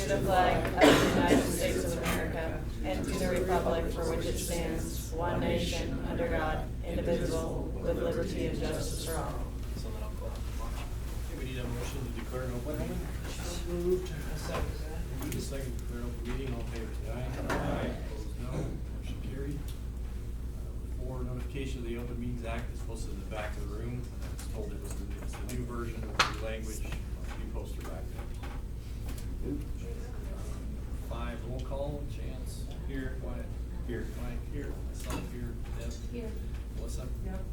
the flag of the United States of America, and to the republic for which it stands, one nation, under God, indivisible, with liberty and justice for all. So then I'll call it. Okay, we need a motion to declare an open meeting. Moved. Second. Move to second, declare an open meeting, all in favor, say aye. Aye. Opposed, no. Motion carried. For notification of the Open Meetings Act is posted in the back of the room. I was told it's the new version of the language. Be posted back there. 5, roll call. Chance. Here. Wyatt. Here. Mike. Here. Myself. Here. Deb. Here. Melissa. Yep.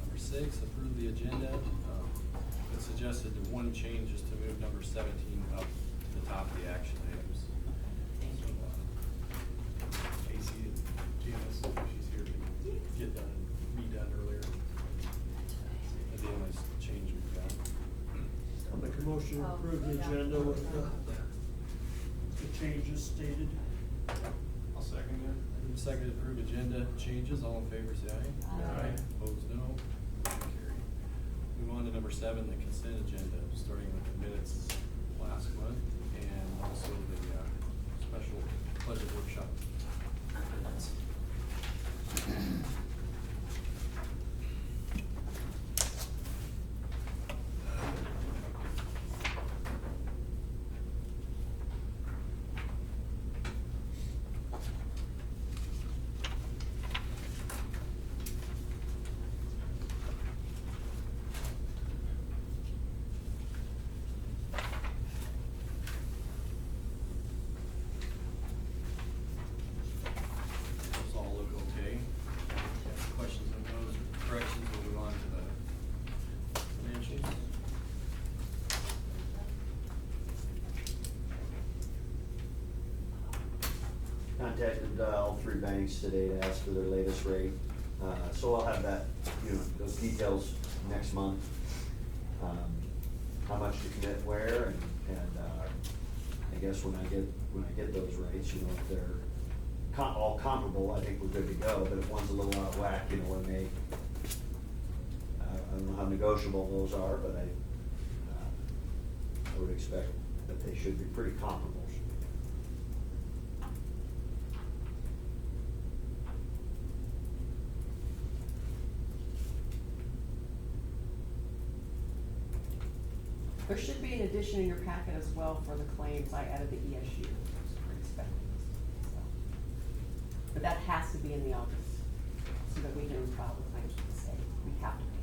Number 6, approve the agenda. It's suggested that one change is to move number 17 up to the top of the action items. So, Casey and Janice, she's here to get done, be done earlier. That's the only change we've got. I'll make a motion to approve the agenda with the changes stated. I'll second it. Second, approve agenda changes, all in favor say aye. Aye. Opposed, no. Motion carried. Move on to number 7, the consent agenda, starting with the minutes last month and also the special budget workshop minutes. Those all look okay. If you have questions on those or corrections, we'll move on to the financials. Contacted all 3 banks today to ask for their latest rate. So I'll have that, those details next month. How much to commit where, and I guess when I get those rates, if they're all comparable, I think we're good to go, but if one's a little out of whack, I don't know how negotiable those are, but I would expect that they should be pretty comparable. There should be an addition in your packet as well for the claims. I added the ESU for expecting. But that has to be in the office so that we can file the claims with the state. We have to pay that.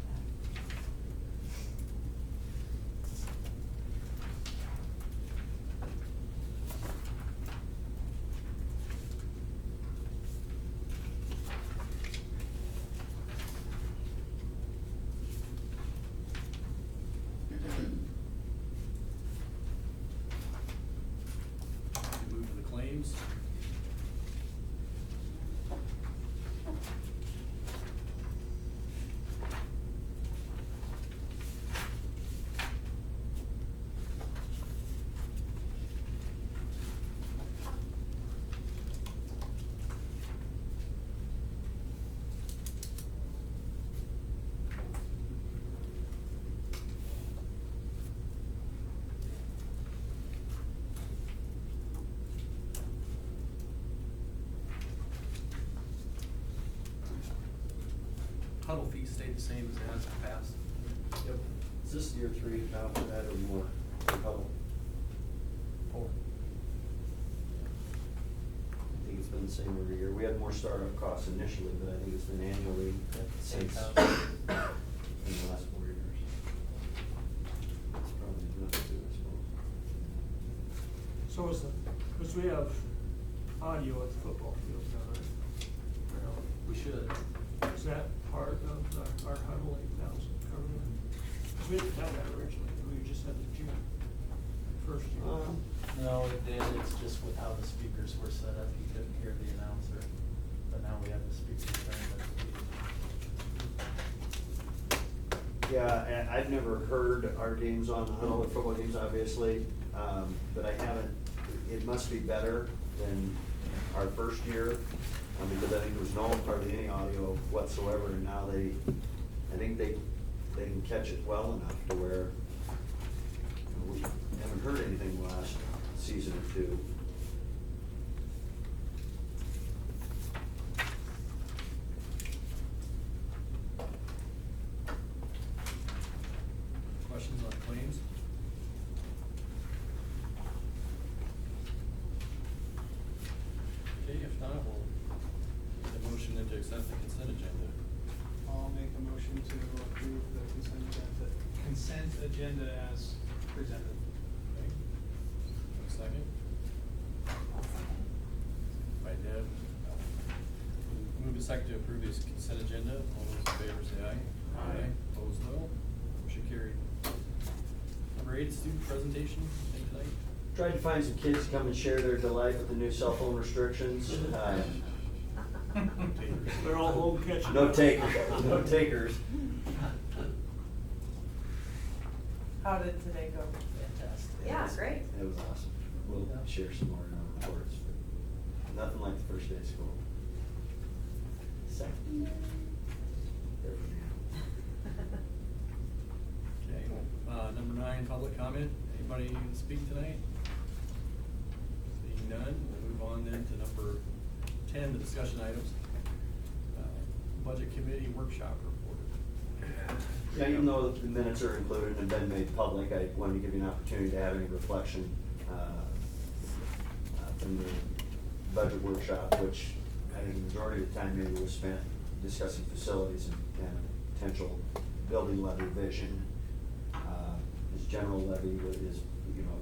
Move to the claims. Huddle fees stay the same as it has in the past. Yep. Is this year 3 now for that or more? Couple? 4. I think it's been the same every year. We had more startup costs initially, but I think it's been annually since in the last 4 years. It's probably enough to do, I suppose. So because we have audio at the football field now, right? We should. Is that part of our huddle 8,000 covered? Because we didn't have that originally, we just had the gym first year. No, it did, it's just with how the speakers were set up, you couldn't hear the announcer, but now we have the speakers turned up. Yeah, I've never heard our games on huddle, or football games, obviously, but I haven't, it must be better than our first year, because I think there was no hardly any audio whatsoever, and now I think they can catch it well enough to where we haven't heard anything last season. too. Questions on claims? Okay, if not, we'll need a motion then to accept the consent agenda. I'll make a motion to approve the consent agenda as presented. Okay. Have a second? By Deb. Move a second to approve this consent agenda. All those in favor say aye. Aye. Opposed, no. Motion carried. Number 8, student presentation, anything tonight? Tried to find some kids to come and share their delight with the new cell phone restrictions. They're all home catching. No takers, no takers. How did today go? Fantastic. Yeah, great. It was awesome. We'll share some more in our reports, but nothing like the first day of school. Second day. There for now. Okay, number 9, public comment. Anybody speak tonight? Seeing none, we'll move on then to number 10, the discussion items. Budget committee workshop report. Yeah, even though the minutes are included and been made public, I wanted to give you an opportunity to have any reflection from the budget workshop, which I think the majority of the time maybe was spent discussing facilities and potential building levy vision. This general levy is,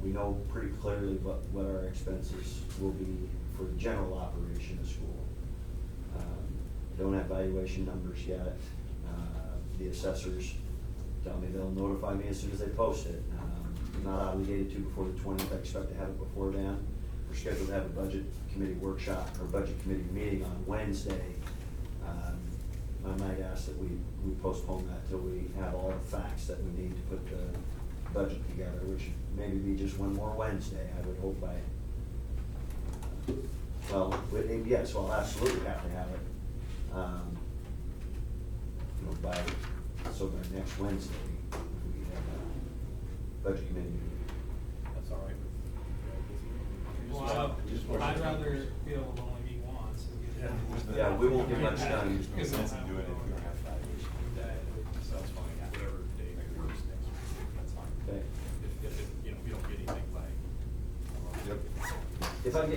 we know pretty clearly what our expenses will be for the general operation of school. Don't have valuation numbers yet. The assessors tell me they'll notify me as soon as they post it. I'm not obligated to before the 20th. I expect to have it before then. We're scheduled to have a budget committee workshop or budget committee meeting on Wednesday. I might ask that we postpone that till we have all the facts that we need to put the budget together, which maybe be just one more Wednesday, I would hope by, yes, we'll absolutely have to have it. By, so by next Wednesday, we have a budget committee meeting. That's all right. Well, I'd rather be able to only meet once and get it. Yeah, we won't get much done. Because No sense in doing it if we don't have valuation. So that's fine, whatever day works next week, that's fine. Okay. If you don't get anything by. Yep.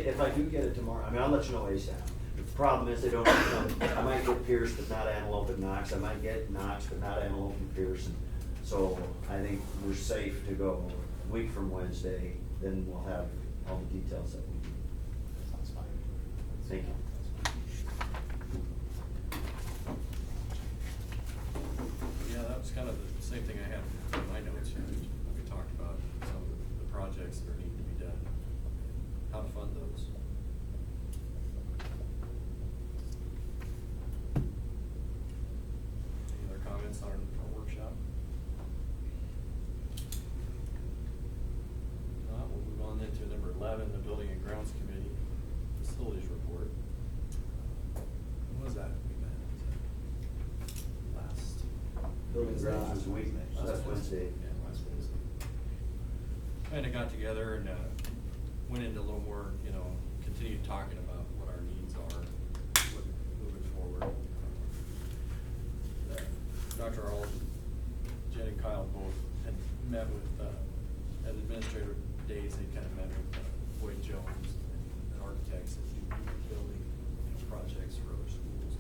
If I do get it tomorrow, I'll let you know ASAP. The problem is they don't, I might get Pierce but not Antelope and Knox, I might get Knox but not Antelope and Pierce. So I think we're safe to go a week from Wednesday, then we'll have all the details that we need. Sounds fine. Thank you. Yeah, that was kind of the same thing I had in my notes here. We talked about some of the projects that need to be done, how to fund those. Any other comments on our workshop? Not, we'll move on then to number 11, the Building and Grounds Committee Facilities Report. When was that? We met last. Building grounds was a week, so that's Wednesday. Yeah, last Wednesday. Kinda got together and, went into a little more, continued talking about what our needs are, moving forward. Dr. Arnold, Jen and Kyle both had met with, at administrative days, they kind of met with Boyd Jones and architects that do building projects for other schools.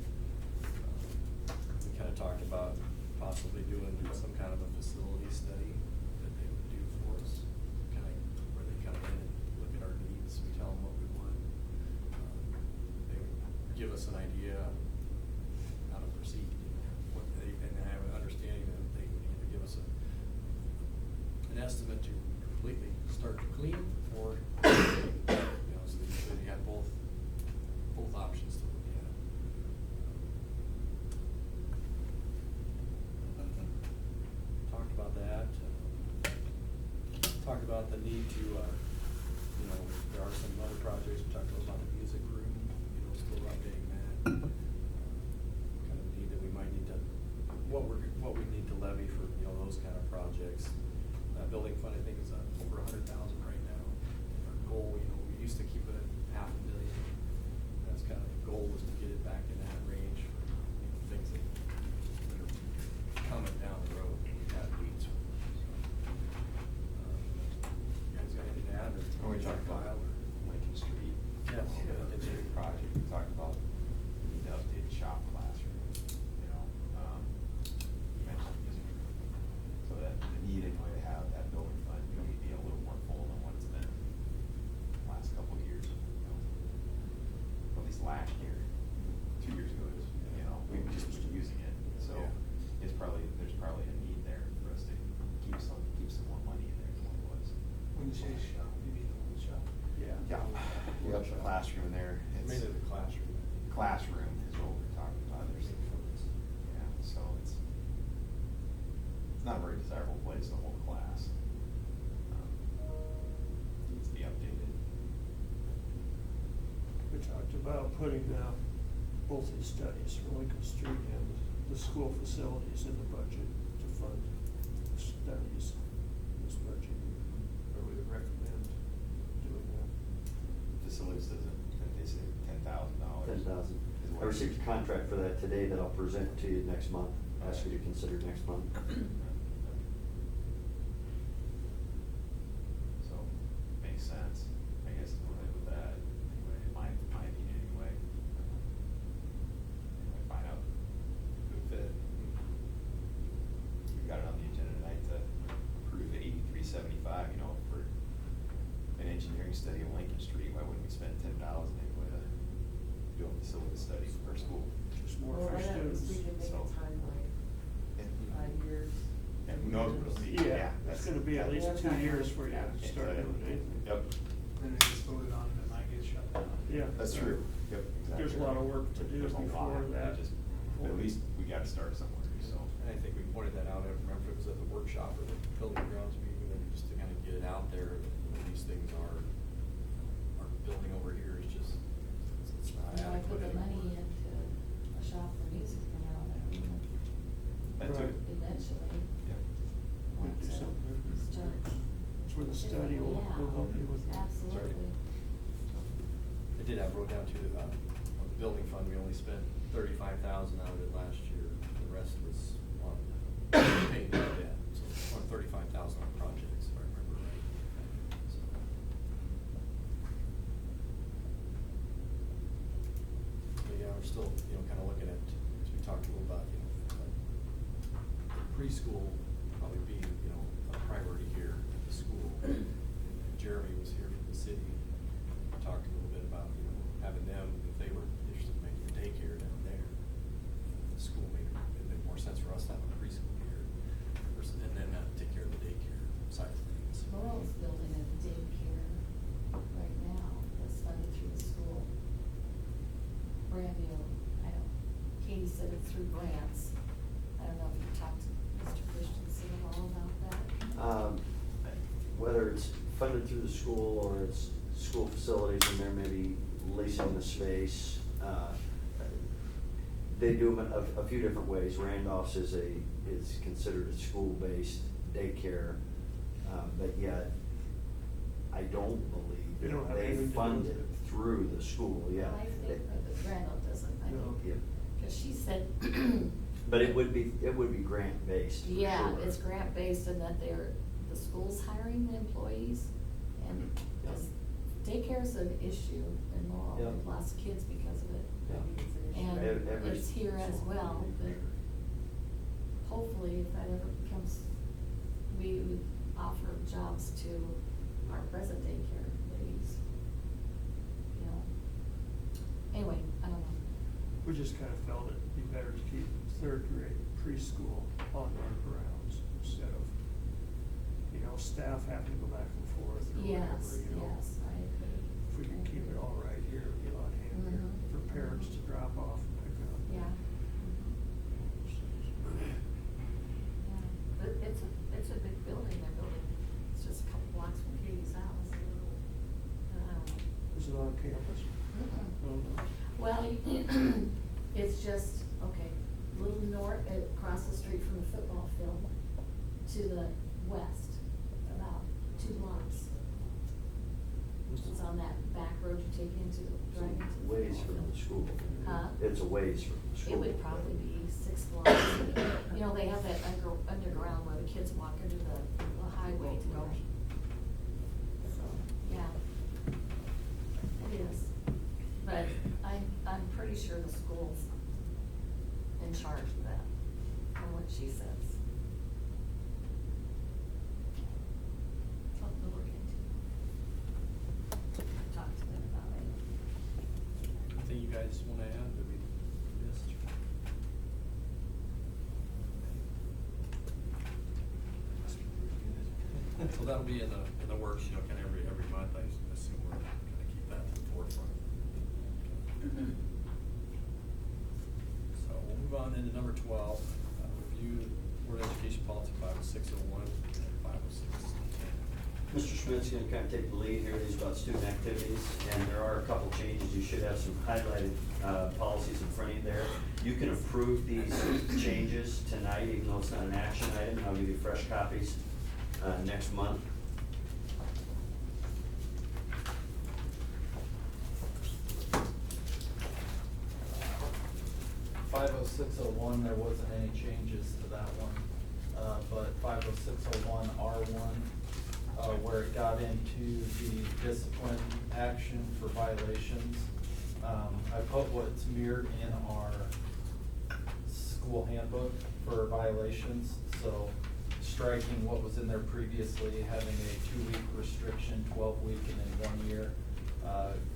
We kind of talked about possibly doing some kind of a facility study that they would do for us, where they come in and look at our needs, we tell them what we want. They would give us an idea how to proceed, and have an understanding that they would either give us an estimate to completely start to clean, or, so they have both options to look at. Talked about that. Talked about the need to, there are some other projects, we talked about the music room, still updating that. Kind of need that we might need to, what we need to levy for, those kind of projects. Building fund, I think, is over $100,000 right now. Our goal, we used to keep it at $500 million. That's kind of the goal, was to get it back in that range for, things that are coming down the road, that we have needs for. You guys got anything to add, or? When we talked about Lincoln Street. Yes. The Lincoln project, we talked about we need to update the shop classroom, you know, you mentioned using, so that the need anyway to have that building fund, maybe be a little more full than what it's been the last couple of years, you know. At least last year, 2 years ago, it was, you know, we just weren't using it, so Yeah. there's probably a need there for us to keep some more money in there than what it was. When you say shop, you mean the whole shop? Yeah, we got the classroom there. It's- Mainly the classroom. Classroom is what we're talking about. Yeah, so it's not a very desirable place to hold a class. Needs to be updated. We talked about putting both his studies for Lincoln Street and the school facilities in the budget to fund the studies in this budget year. Or we would recommend doing that. Facilities doesn't, they say $10,000. 10,000. I received a contract for that today that I'll present to you next month, ask you to consider next month. So, makes sense, I guess, to go ahead with that, anyway, in my opinion, anyway. Anyway, find out good fit. We got it on the agenda tonight to approve the 8375, you know, for an engineering study of Lincoln Street. Why wouldn't we spend $10,000 anyway to do a facility study for our school? Just more Well, for why don't students. we can make a So- timeline, And 5 years. and who knows what it'll be? Yeah, that's gonna be at least 2 years before you Yeah, start yeah. doing anything. Yep, Then it gets voted on and it might get shut down. Yeah. that's true, yep, exactly. There's a lot of work to do There's a before lot. that. But at least we gotta start somewhere, so. And I think we pointed that out, I don't remember if it was at the workshop or the building grounds meeting, that just to kind of get it out there, that these things are, our building over here is just, it's not You know, I put adequate the money anymore. into a shop for music from around there, you know, That too. Right. eventually. Yep. We'll do something. Start. That's where the study will help you with. Absolutely. I did have wrote down too, on the building fund, we only spent 35,000 out of it last year, the rest was on paying down debt, so on 35,000 on projects, if I remember right. So. But yeah, we're still, kind of looking at, as we talked a little about, preschool probably being, a priority here at the school. Jeremy was here from the city, we talked a little bit about, having them, if they were interested in making a daycare down there. The school made more sense for us to have a preschool here versus, and then take care of the daycare side of things. Laurel's building a daycare right now that's funded through the school. Brandview, Katie said it's through grants. I don't know if you talked to Mr. Christensen at all about that. Whether it's funded through the school or it's school facilities and they're maybe leasing the space, they do them a few different ways. Randolph's is considered a school-based daycare, but yet I don't believe They don't have they anything to do fund with it it. through the school, yeah. I think that Randall doesn't, I No. think, Yeah. because she said. But it would be grant-based, for Yeah, sure. it's grant-based and that the school's hiring the employees, and Yeah. this daycare's an issue in Laurel, Yeah. we've lost kids because of it. Yeah. And Every it's here as school well, needs a but daycare. hopefully if that ever becomes, we would offer jobs to our present daycare ladies. Anyway, I don't know. We just kind of felt it'd be better to keep third grade preschool on our grounds instead of, staff having to go back and forth or whatever, Yes, yes, I agree. If we can keep it all right here, it'd be a lot handier Mhm. for parents to drop off and pick up. Yeah. Yeah, but it's a big building they're building, it's just a couple blocks from Katie's house. Is it on campus? Mm-mm. Oh, no. Well, it's just, okay, a little north, across the street from the football field to the west, about 2 blocks. It's on that back take into, drive into. the Ways football from the field. school. Huh? It's a ways from the school. It would probably be 6 blocks. You know, they have that underground where the kids walk into the highway to go. So, yeah. It is. But I'm pretty sure the school's in charge of that, from what she says. Something to look into. Talk to them about it. Anything you guys wanna add that we missed? So that'll be in the works, you know, kinda every month, I assume we're gonna keep that to the forefront. So we'll move on into number 12, review Board of Education Policy 50601 and 50610. Mr. Schmidt's gonna kind of take the lead here, these about student activities, and there are a couple changes, you should have some highlighted, policies in front of you there. You can approve these changes tonight, even though it's not an action item, I'll give you fresh copies, next month. Five oh six oh one, there wasn't any changes to that one, but 50601 R1, where it got into the discipline action for violations. I put what's mirrored in our school handbook for violations, so striking what was in there previously, having a 2-week restriction, 12-week, and then 1 year.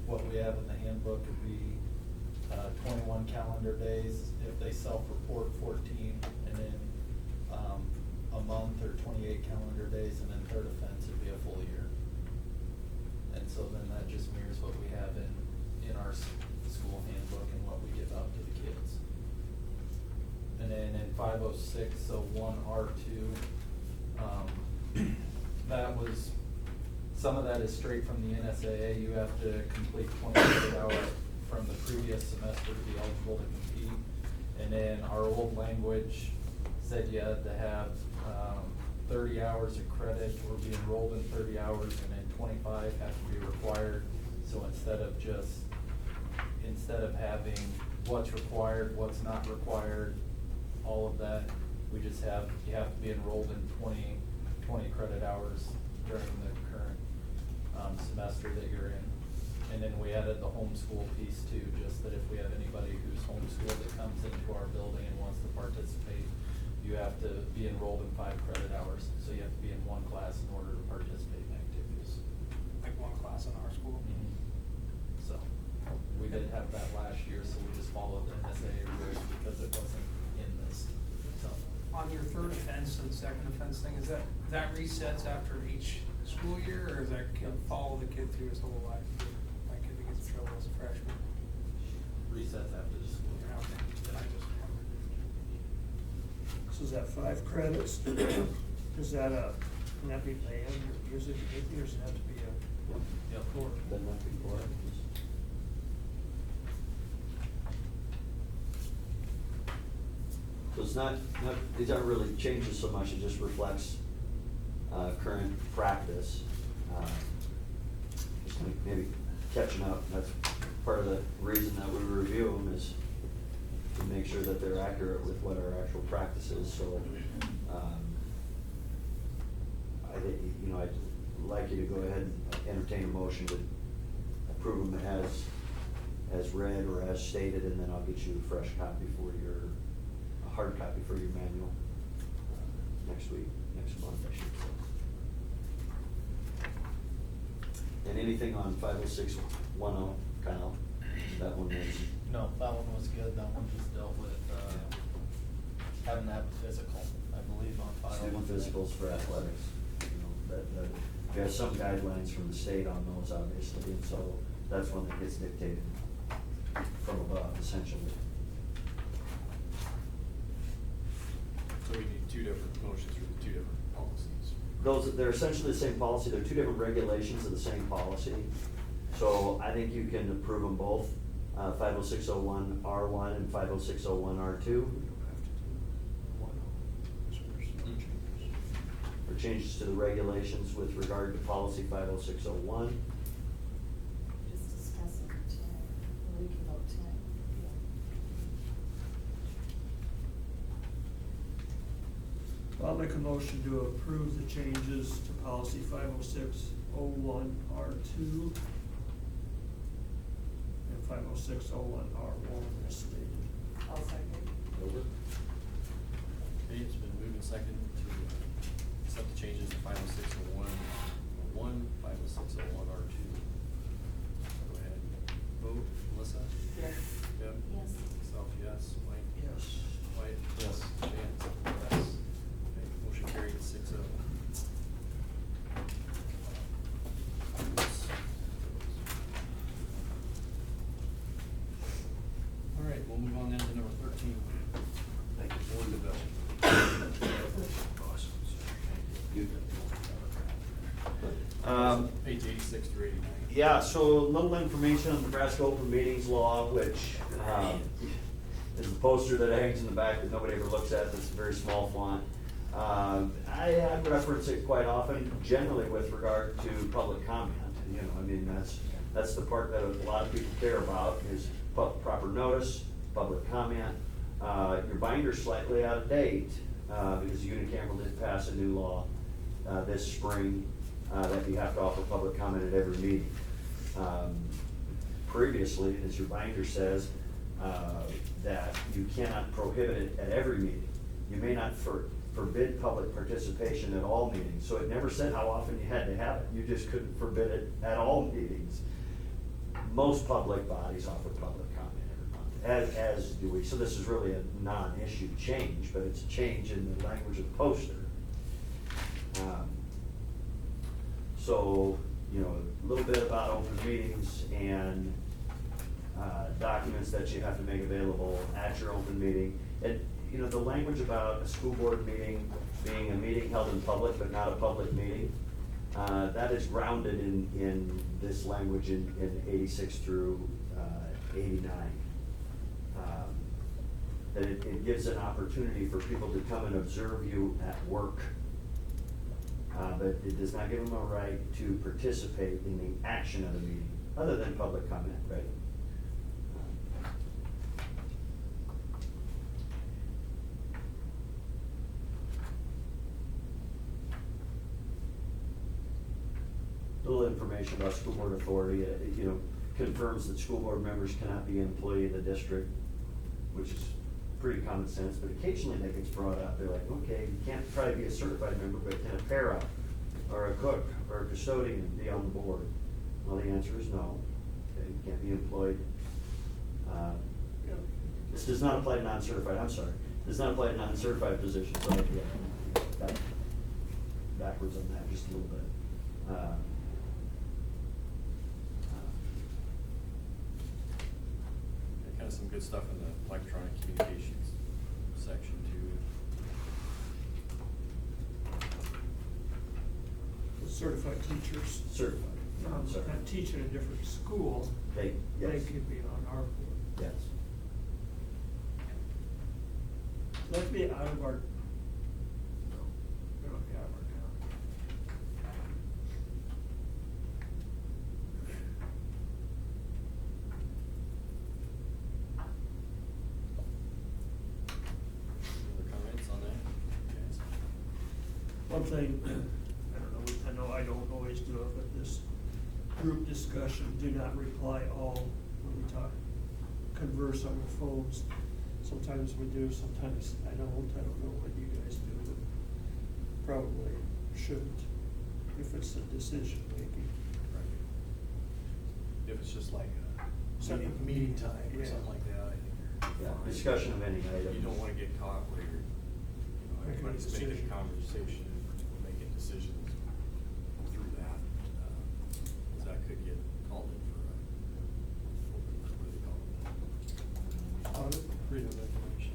What we have in the handbook would be 21 calendar days if they self-report 14, and then a month or 28 calendar days, and then third offense would be a full year. And so then that just mirrors what we have in our school handbook and what we give out to the kids. And then in 50601 R2, that was, some of that is straight from the NSAA. You have to complete 28 hours from the previous semester to be eligible to compete. And then our old language said you had to have 30 hours of credit or be enrolled in 30 hours, and then 25 have to be required. So instead of having what's required, what's not required, all of that, we just have, you have to be enrolled in 20 credit hours during the current semester that you're in. And then we added the homeschool piece too, just that if we have anybody who's homeschooled that comes into our building and wants to participate, you have to be enrolled in 5 credit hours. So you have to be in 1 class in order to participate in activities. Like 1 class in our school. So, we did have that last year, so we just followed the NSAA rules because it wasn't in this, so. On your third offense and second offense thing, is that resets after each school year, or is that follow the kid through his whole life? Like if he gets in trouble as a freshman? Resets after the school year. Okay, then I just wondered. So is that 5 credits? Is that can that be banned, or is it, or does it have to be a? Yep. Been that before. So it's not, these aren't really changes so much, it just reflects, current practice. Just maybe catching up, that's part of the reason that we review them is to make sure that they're accurate with what our actual practice is, so, I think, you know, I'd like you to go ahead and entertain a motion to approve them as read or as stated, and then I'll get you a fresh copy for a hard copy for your manual, next month, I should say. And anything on 50610, Kyle, that one is? No, that one was good, that one just dealt with, having to have a physical, I believe, on file. Student physicals for athletics, you know, that, we have some guidelines from the state on those, obviously, and so that's one that gets dictated from above, essentially. So we need 2 different motions for the 2 different policies. They're essentially the same policy, they're 2 different regulations of the same policy. So I think you can approve them both, 50601 R1 and 50601 R2. For changes to the regulations with regard to policy 50601. Just discuss it. make a motion to approve the changes to policy 50601R2 and 50601R1 as stated. I'll second. Over. Okay, it's been moved and seconded to accept the changes to 50601R1, 50601R2. Go ahead. Vote. Melissa? Yes. Deb? Yes. Myself, yes. Mike? Yes. White? Yes. Chance? Yes. Okay, motion carried 6-0. All right, we'll move on then to number 13. Thank you. Board development. Page 86 through 89. Yeah, so a little information on Nebraska Open Meetings Law, which is the poster that hangs in the back that nobody ever looks at, it's a very small font. I reference it quite often, generally with regard to public comment, you know, I mean, that's the part that a lot of people care about, is proper notice, public comment. Your binder's slightly out of date, because unicameral did pass a new law this spring, that you have to offer public comment at every meeting. Previously, as your binder says, that you cannot prohibit it at every meeting. You may not forbid public participation at all meetings, so it never said how often you had to have it. You just couldn't forbid it at all meetings. Most public bodies offer public comment every month, as do we. So this is really a non-issue change, but it's a change in the language of the poster. So, you know, a little bit about open meetings and documents that you have to make available at your open meeting. And, you know, the language about a school board meeting being a meeting held in public but not a public meeting, that is grounded in this language in 86 through 89. That it gives an opportunity for people to come and observe you at work. But it does not give them a right to participate in the action of the meeting, other than public comment, right? Little information about school board authority, you know, confirms that school board members cannot be an employee of the district, which is pretty common sense, but occasionally that gets brought up. They're like, okay, you can't probably be a certified member, but can a para or a cook or a custodian be on the board? Well, the answer is no. Okay, you can't be employed. This does not apply to non-certified, I'm sorry. Does not apply to non-certified positions, so yeah, backwards on that just a little bit. Kind of some good stuff in the electronic communications section too. Certified teachers, Certified, I'm sorry. that teach in a different school, They, they yes, could be on our board. yes. Let's be out of our, no, we don't be out of our town. Any other comments on that? Guys? One thing, I know I don't always do it, but this group discussion, do not reply all when we talk, converse on the phones. Sometimes we do, sometimes I don't know what you guys do, but probably shouldn't if it's a decision making. Right. If it's just like a Something- meeting time or Yeah. something like that, I think you're Yeah, fine. discussion of any item. You don't wanna get caught where you're, Making a everybody's making decision. a conversation, we're making decisions through that. 'Cause that could get called in for a, what do they call it? Audit? Freedom of information.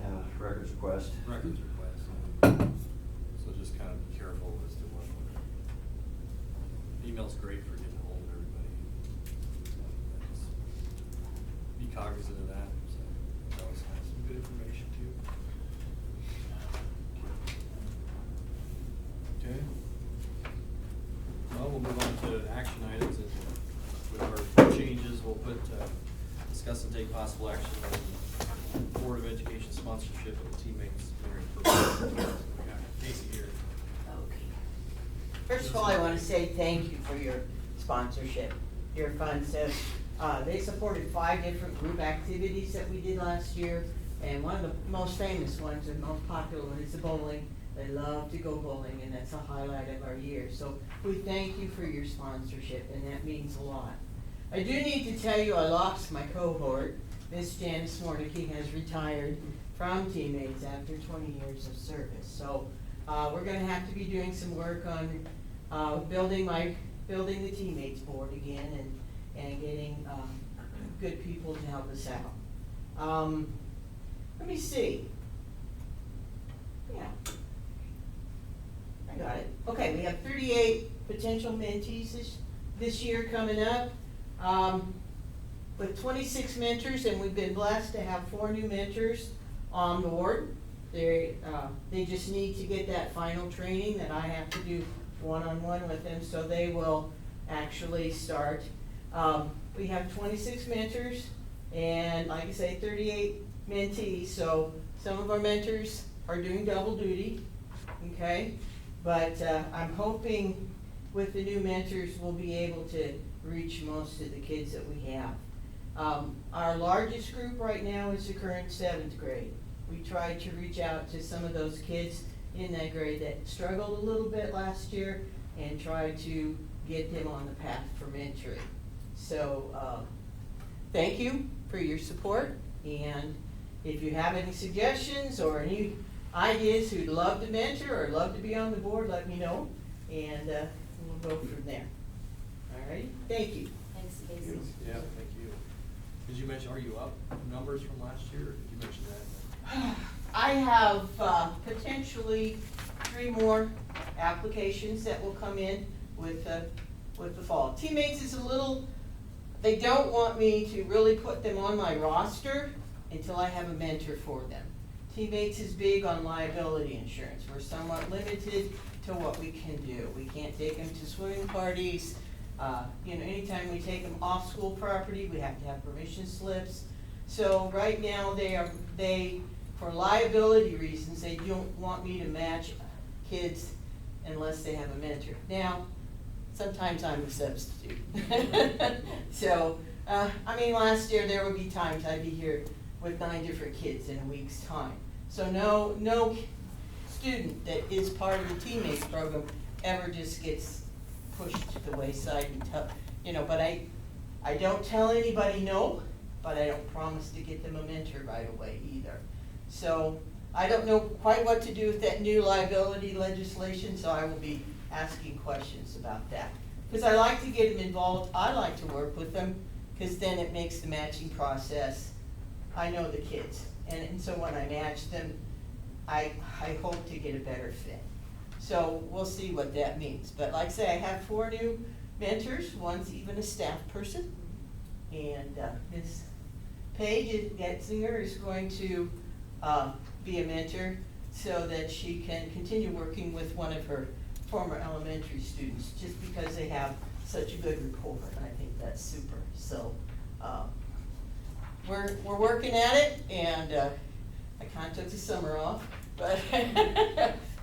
Yeah, records request. Records request. So just kind of be careful as to what, email's great for getting hold of everybody. Just be cognizant of that, so that was some good information too. Okay. Well, we'll move on to action items, and with our changes, we'll put, discuss and take possible action on Board of Education sponsorship of the Teammates Mentoring Program. We got Casey here. Okay. First of all, I want to say thank you for your sponsorship. Your funds have, they supported 5 different group activities that we did last year. And one of the most famous ones and most popular one is the bowling. They love to go bowling, and that's a highlight of our year. So we thank you for your sponsorship, and that means a lot. I do need to tell you I lost my cohort. Miss Janice Mordecai has retired from Teammates after 20 years of service. So we're gonna have to be doing some work on building the Teammates board again and getting good people to help us out. Let me see. Yeah. I got it. Okay, we have 38 potential mentees this year coming up. With 26 mentors, and we've been blessed to have 4 new mentors on board. They just need to get that final training that I have to do one-on-one with them, so they will actually start. We have 26 mentors, and like I say, 38 mentees, so some of our mentors are doing double duty, okay? But I'm hoping with the new mentors, we'll be able to reach most of the kids that we have. Our largest group right now is the current 7th grade. We tried to reach out to some of those kids in that grade that struggled a little bit last year and try to get them on the path for mentoring. So thank you for your support, and if you have any suggestions or any ideas who'd love to mentor or love to be on the board, let me know, and we'll go from there. All right, thank you. Thanks, Casey. Yeah, thank you. Did you mention, are you up numbers from last year, or did you mention that? I have potentially 3 more applications that will come in with the fall. Teammates is a little, they don't want me to really put them on my roster until I have a mentor for them. Teammates is big on liability insurance. We're somewhat limited to what we can do. We can't take them to swimming parties. Anytime we take them off school property, we have to have permission slips. So right now for liability reasons, they don't want me to match kids unless they have a mentor. Now, sometimes I'm a substitute. So, last year there would be times I'd be here with 9 different kids in a week's time. So no student that is part of the Teammates program ever just gets pushed to the wayside and but I don't tell anybody no, but I don't promise to get them a mentor right away either. So I don't know quite what to do with that new liability legislation, so I will be asking questions about that. Because I like to get them involved, I like to work with them, because then it makes the matching process, I know the kids. And so when I match them, I hope to get a better fit. So we'll see what that means. But like I say, I have 4 new mentors, one's even a staff person. And Ms. Paige Getzinger is going to be a mentor so that she can continue working with one of her former elementary students, just because they have such a good rapport, and I think that's super. So we're working at it, and I kind of took the summer off, but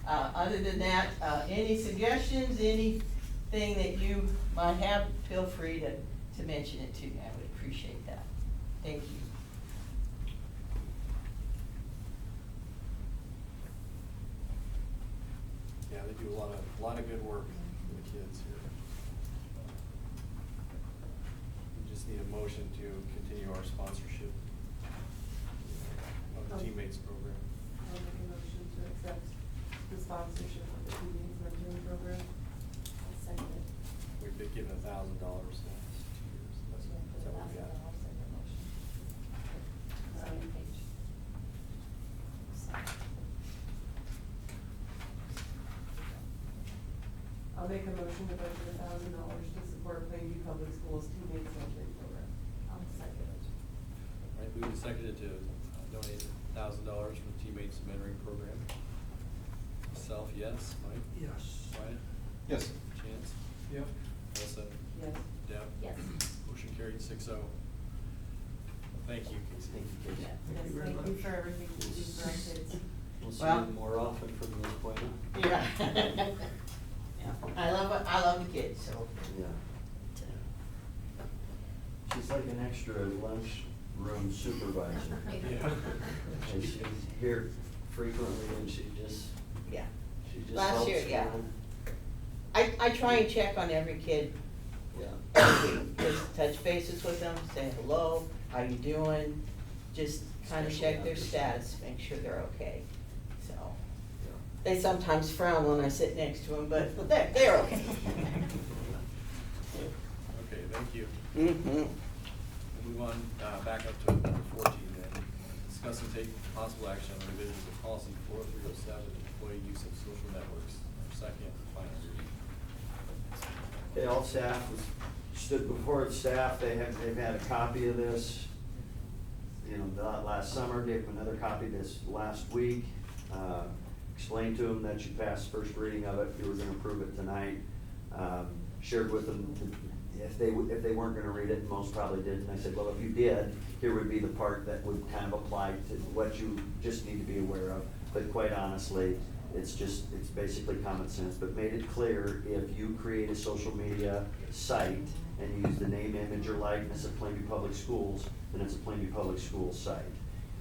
other than that, any suggestions, anything that you might have, feel free to mention it to me. I would appreciate that. Thank you. Yeah, they do a lot of good work for the kids here. We just need a motion to continue our sponsorship of the Teammates program. I'll make a motion to accept the sponsorship of the Teammates Mentoring Program. I'll second it. We've been given $1,000 the last 2 years. That's what we got. I'll second the motion. Second page. I'll make a motion to budget $1,000 to support Plainview Public Schools Teammates Mentoring Program. I'll second it. Right, we seconded to donate $1,000 for the Teammates Mentoring program. Myself, yes. Mike? Yes. Wyatt? Yes. Chance? Yep. Melissa? Yes. Deb? Yes. Motion carried 6-0. Thank you, Casey. Thank you, Casey. Thank you very Thank you much. for everything you do for our kids. We'll see Well- you more often from this point on. Yeah. Yeah, I love the kids, so. Yeah. She's like an extra lunchroom supervisor. Yeah. And she's here frequently and she just Last helps year, yeah. run. I try and check on every kid Yeah. every week, just touch bases with them, say hello, how you doing? Just kind of Especially check their after status, make sure they're okay, so. Yeah. They sometimes frown when I sit next to them, but they're okay. Okay, thank you. Mm-hmm. We'll move on, back up to number 14 then. Discuss and take possible action on revisions of policy 4307, employee use of social networks. Our second and final reading. Okay, all staff stood before the staff, they've had a copy of this, last summer, gave them another copy this last week. Explained to them that you passed first reading of it, you were gonna approve it tonight. Shared with them, if they weren't gonna read it, most probably did, and I said, well, if you did, here would be the part that would kind of apply to what you just need to be aware of. But quite honestly, it's basically common sense, but made it clear, if you create a social media site and you use the name, image, or likeness of Plainview Public Schools, then it's a Plainview Public Schools site.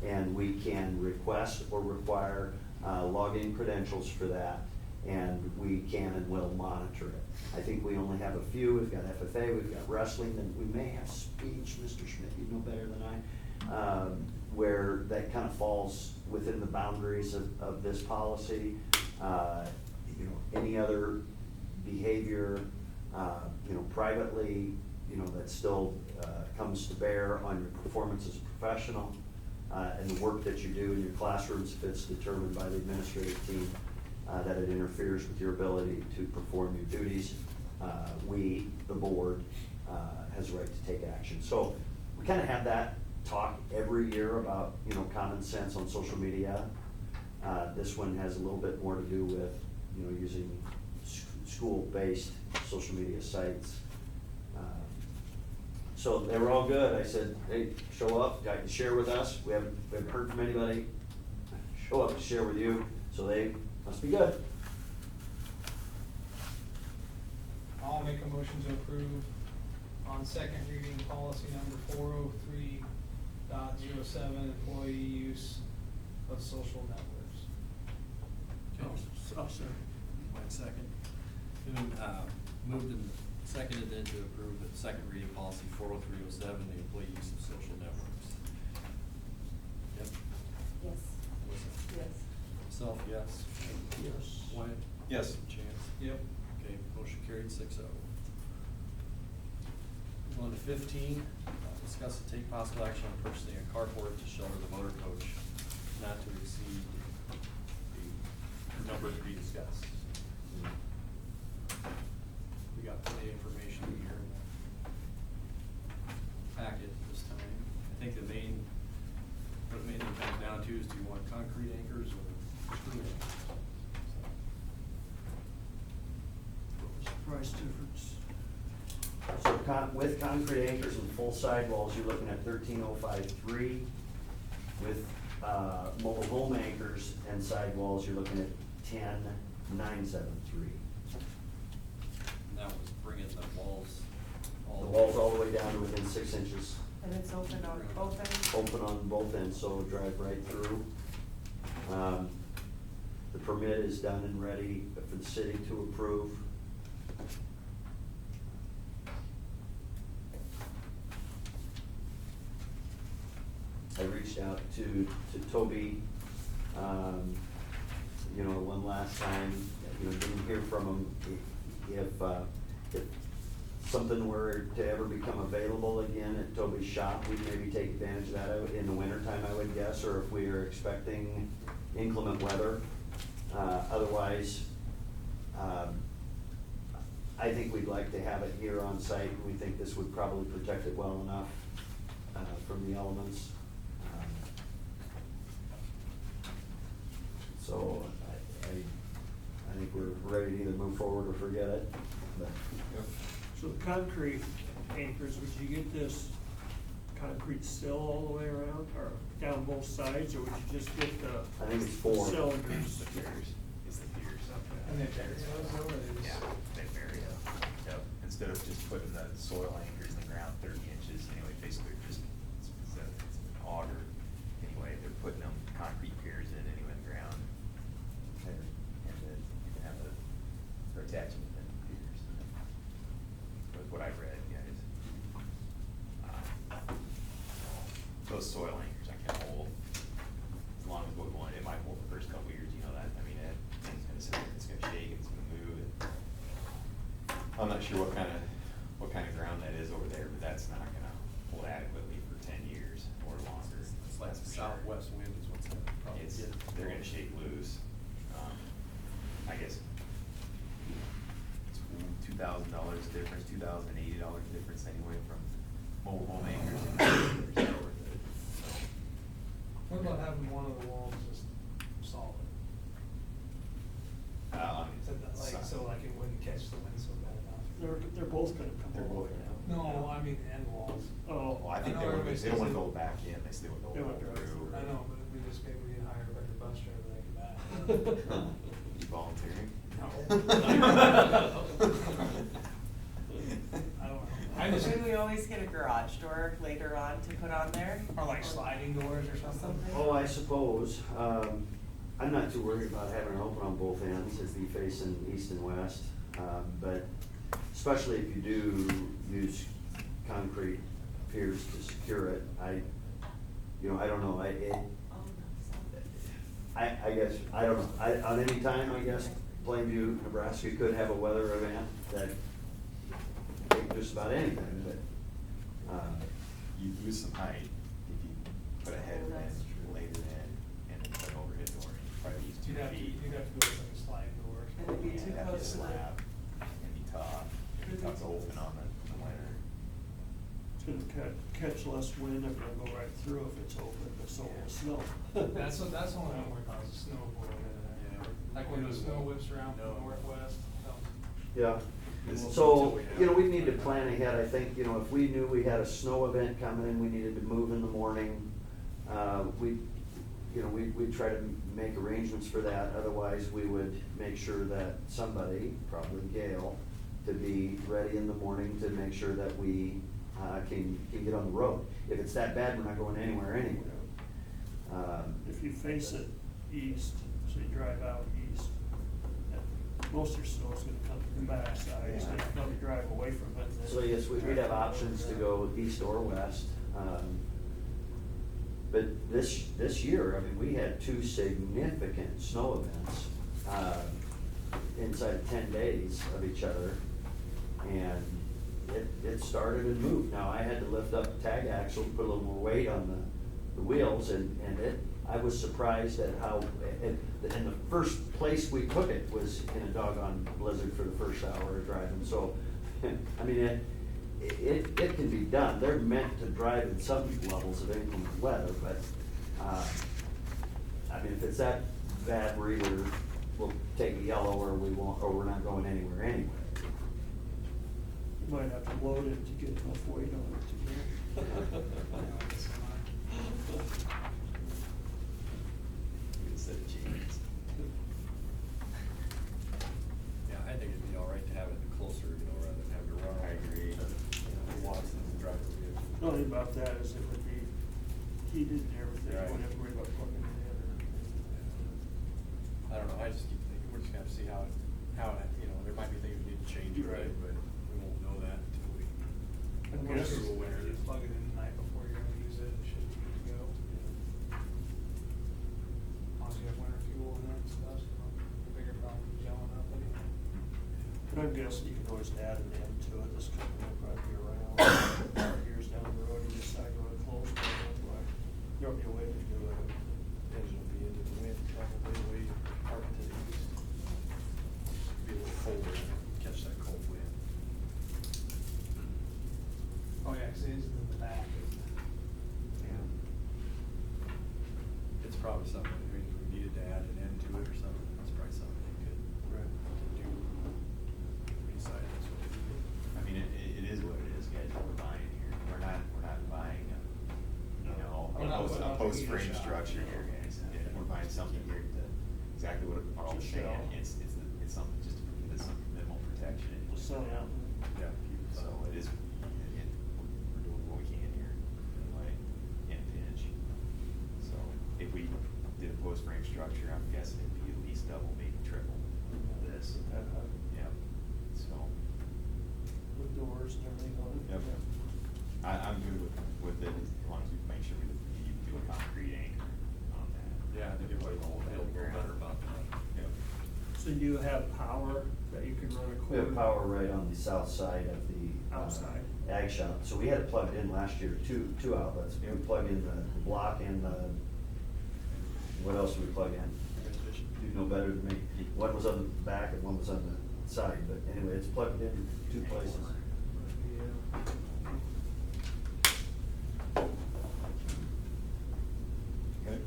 And we can request or require login credentials for that, and we can and will monitor it. I think we only have a few. We've got FFA, we've got wrestling, and we may have speech, Mr. Schmidt, you know better than I, where that kind of falls within the boundaries of this policy. Any other behavior, privately, that still comes to bear on your performance as a professional, and the work that you do in your classrooms, if it's determined by the administrative team that it interferes with your ability to perform your duties, we, the board, has a right to take action. So we kind of have that talk every year about, common sense on social media. This one has a little bit more to do with, using school-based social media sites. So they were all good. I said, hey, show up, got to share with us. We haven't heard from anybody. Show up to share with you. So they must be good. I'll make a motion to approve on second reading policy number 403.07, employee use of social networks. Okay. Sir. One second. Been moved and seconded then to approve the second reading policy 40307, the employee use of social networks. Yep. Yes. Melissa? Yes. Myself, yes. Yes. Wyatt? Yes. Chance? Yep. Okay, motion carried 6-0. Move on to 15, discuss and take possible action on purchasing a carport to shelter the motor coach, not to exceed the number to be discussed. We got plenty of information here in the packet this time. I think what it mainly comes down to is, do you want concrete anchors or screw anchors? What was the price difference? So with concrete anchors and full sidewalls, you're looking at 13,053. With mobile home anchors and sidewalls, you're looking at 10,973. And that was bringing the walls all The the wall's all the way down to within 6 inches, And it's open on both ends? open on both ends, so it'll drive right through. The permit is done and ready for the city to approve. I reached out to Toby, one last time, didn't hear from him. If something were to ever become available again at Toby's shop, we'd maybe take advantage of that in the wintertime, I would guess, or if we are expecting inclement weather. Otherwise, I think we'd like to have it here on site, and we think this would probably protect it well enough from the elements. So I think we're ready to either move forward or forget it. But So the concrete anchors, would you get this concrete sill all the way around, or down both sides, or would you just get the I think it's 4. cylinders? The piers, it's the piers. And they bury those, though, or they just? Yeah, they bury it. Yep, instead of just putting the soil anchors in the ground 30 inches, anyway, basically just, it's an auger. Anyway, they're putting them concrete piers in anyway in the ground. And then you can have they're attaching them to piers. With what I've read, guys. Those soil anchors I can hold, as long as we're going, it might hold the first couple years, you know that, I mean, thing's gonna sit there, it's gonna shake, it's gonna move. I'm not sure what kind of ground that is over there, but that's not gonna hold adequately for 10 years or longer. It's like That's for sure. southwest wind is what's probably. They're gonna shake loose. I guess it's $2,000 difference, $2,080 difference anyway from mobile home anchors. What about having one of the walls just solid? So like it wouldn't catch the wind so bad enough? They're both gonna come They're all both the way gonna- down. No, I mean, the end walls. Oh. Well, I think I they know would, everybody they don't wanna says go it- back in, they still would go They would drive through. I know, but we just maybe we can hire a better bus driver that can back. You volunteering? I don't know. I just think we always get a garage door later on to put on there. Or like sliding doors or something. Oh, I suppose. I'm not too worried about having it open on both ends, it'd be facing east and west. But especially if you do use concrete piers to secure it, I don't know, I guess, I don't know, on any time, I guess, Plainview, Nebraska could have a weather event that take just about anything, but, You lose some height if you put a head in, laid it in, and then put an overhead door, you probably use 2 You'd have to, feet. you'd have to go with like a sliding door. And it'd be Yeah, too it'd have to be close to the. slab, and be tough, if it's open on the winter. It's gonna catch less wind, and it'll go right through if it's open, but so will snow. That's the only one where it causes snow blowing in there. Yeah. Like when the snow whips around from the northwest. yeah. This is So, until we have- we need to plan ahead, I think, if we knew we had a snow event coming in, we needed to move in the morning, we'd try to make arrangements for that, otherwise we would make sure that somebody, probably Gail, to be ready in the morning to make sure that we, can get on the road. If it's that bad, we're not going anywhere anyway. If you face it east, so you drive out east, most of your snow's gonna come from the backside, so you probably drive away from it. and then So yes, we'd have options to go east or west. But this year, we had 2 significant snow events, inside of 10 days of each other. And it started and moved. Now, I had to lift up the tag axle, put a little more weight on the wheels, and I was surprised at how, and the first place we took it was in a doggone blizzard for the first hour of driving. So, it can be done. They're meant to drive in some levels of inclement weather, but, if it's that bad, we'll take a yellow, or we won't, or we're not going anywhere anyway. You might have to load it to get enough weight on it to go. Good set of jeans. Yeah, I think it'd be all right to have it closer, rather than have your run. I agree. Watson and drive the vehicle. The only thing about that is it would be heated and everything, you Right. wouldn't have to worry about plugging it in. I don't know, I just keep thinking, we're just gonna have to see how it, there might be things we need to change, right, Right. but we won't know that until we. I go guess- through a winter. You plug it in the night before you're gonna use it, it should be good to go. As long as you have winter fuel in there and stuff, so the bigger problem is yelling up anyway. But I'm guessing you can always add an end to it, this company will probably be around 5 years down the road, you decide you wanna close it, there'll be a way to do it. Engine will be into the wind, probably the way Arlington used. Be a little colder, catch that cold wind. Oh, yeah, 'cause it is in the back. It's probably something, if we needed to add an end to it or something, that's probably something they could do. Decide that's what they do. It is what it is, guys, what we're buying here. We're not buying a post need a frame shop. structure here, guys, and we're buying something here to, exactly what Carl was saying, it's something just to give us some minimal protection. So, Yeah, so it is, again, we're doing what we can here, anyway, in a pinch. So if we did a post frame structure, I'm guessing it'd be at least double, maybe triple this. Yeah, so. with doors and everything on it. Yep. I'm good with it, as long as we make sure we do a concrete anchor on that. Yeah, I think everybody will feel better about that. Yep. So you have power that you can run a We cord? have power right on the south side of the. Outside. Ag shop, so we had to plug it in last year, two outlets. We plugged in the block and the, what else did we plug in? Transmission. You know better than me. One was on the back and one was on the side, but anyway, it's plugged in two places. Yeah. Okay.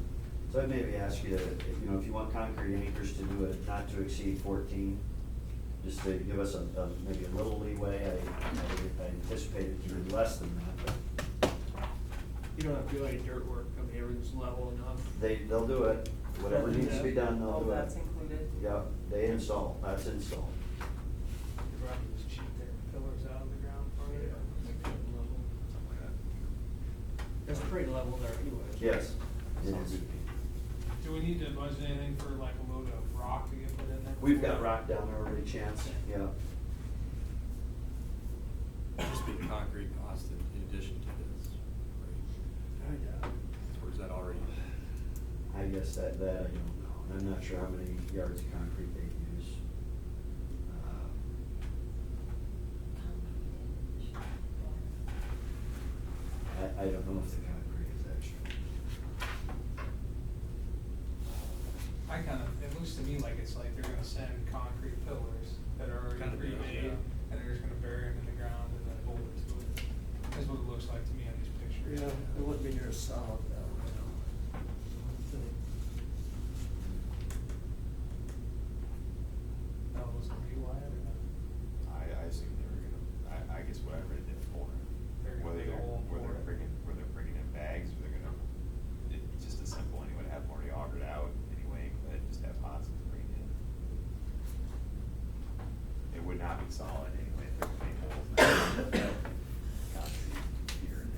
So I'd maybe ask you, if you want concrete anchors to do it not to exceed 14, just to give us maybe a little leeway. I anticipate it to be less than that, but You don't have to do any dirt work, I mean, everything's level enough. they'll do it. Whatever needs to be done, they'll All do it. that's included. Yeah, they install, that's installed. You'd rather just cheat their pillars out of the ground for you? Something like that. It's pretty level there anyways. Yes, it is. Do we need to budget anything for like a load of rock to get put in there? We've got rock down there already, Chance, yeah. Just be concrete cost in addition to this, right? Or is that already? I guess that I don't know. I'm not sure how many yards of concrete they use. I don't know if the concrete is extra. I kind of, it looks to me like it's like they're gonna send concrete pillars that are already Kinda does, pre-made, yeah. and they're just gonna bury them in the ground and then bolt it to it. That's what it looks like to me on these pictures. Yeah, it wouldn't be near as solid that way. That was gonna be wide or not? I assume they were gonna, I guess what I read it for, They're gonna whether dig a hole and pour it. where they're bringing in bags, or they're gonna, it's just as simple anyway, to have them already augured out anyway, but just have pots to bring in. It would not be solid anyway, if they're putting holes in it. Concrete here and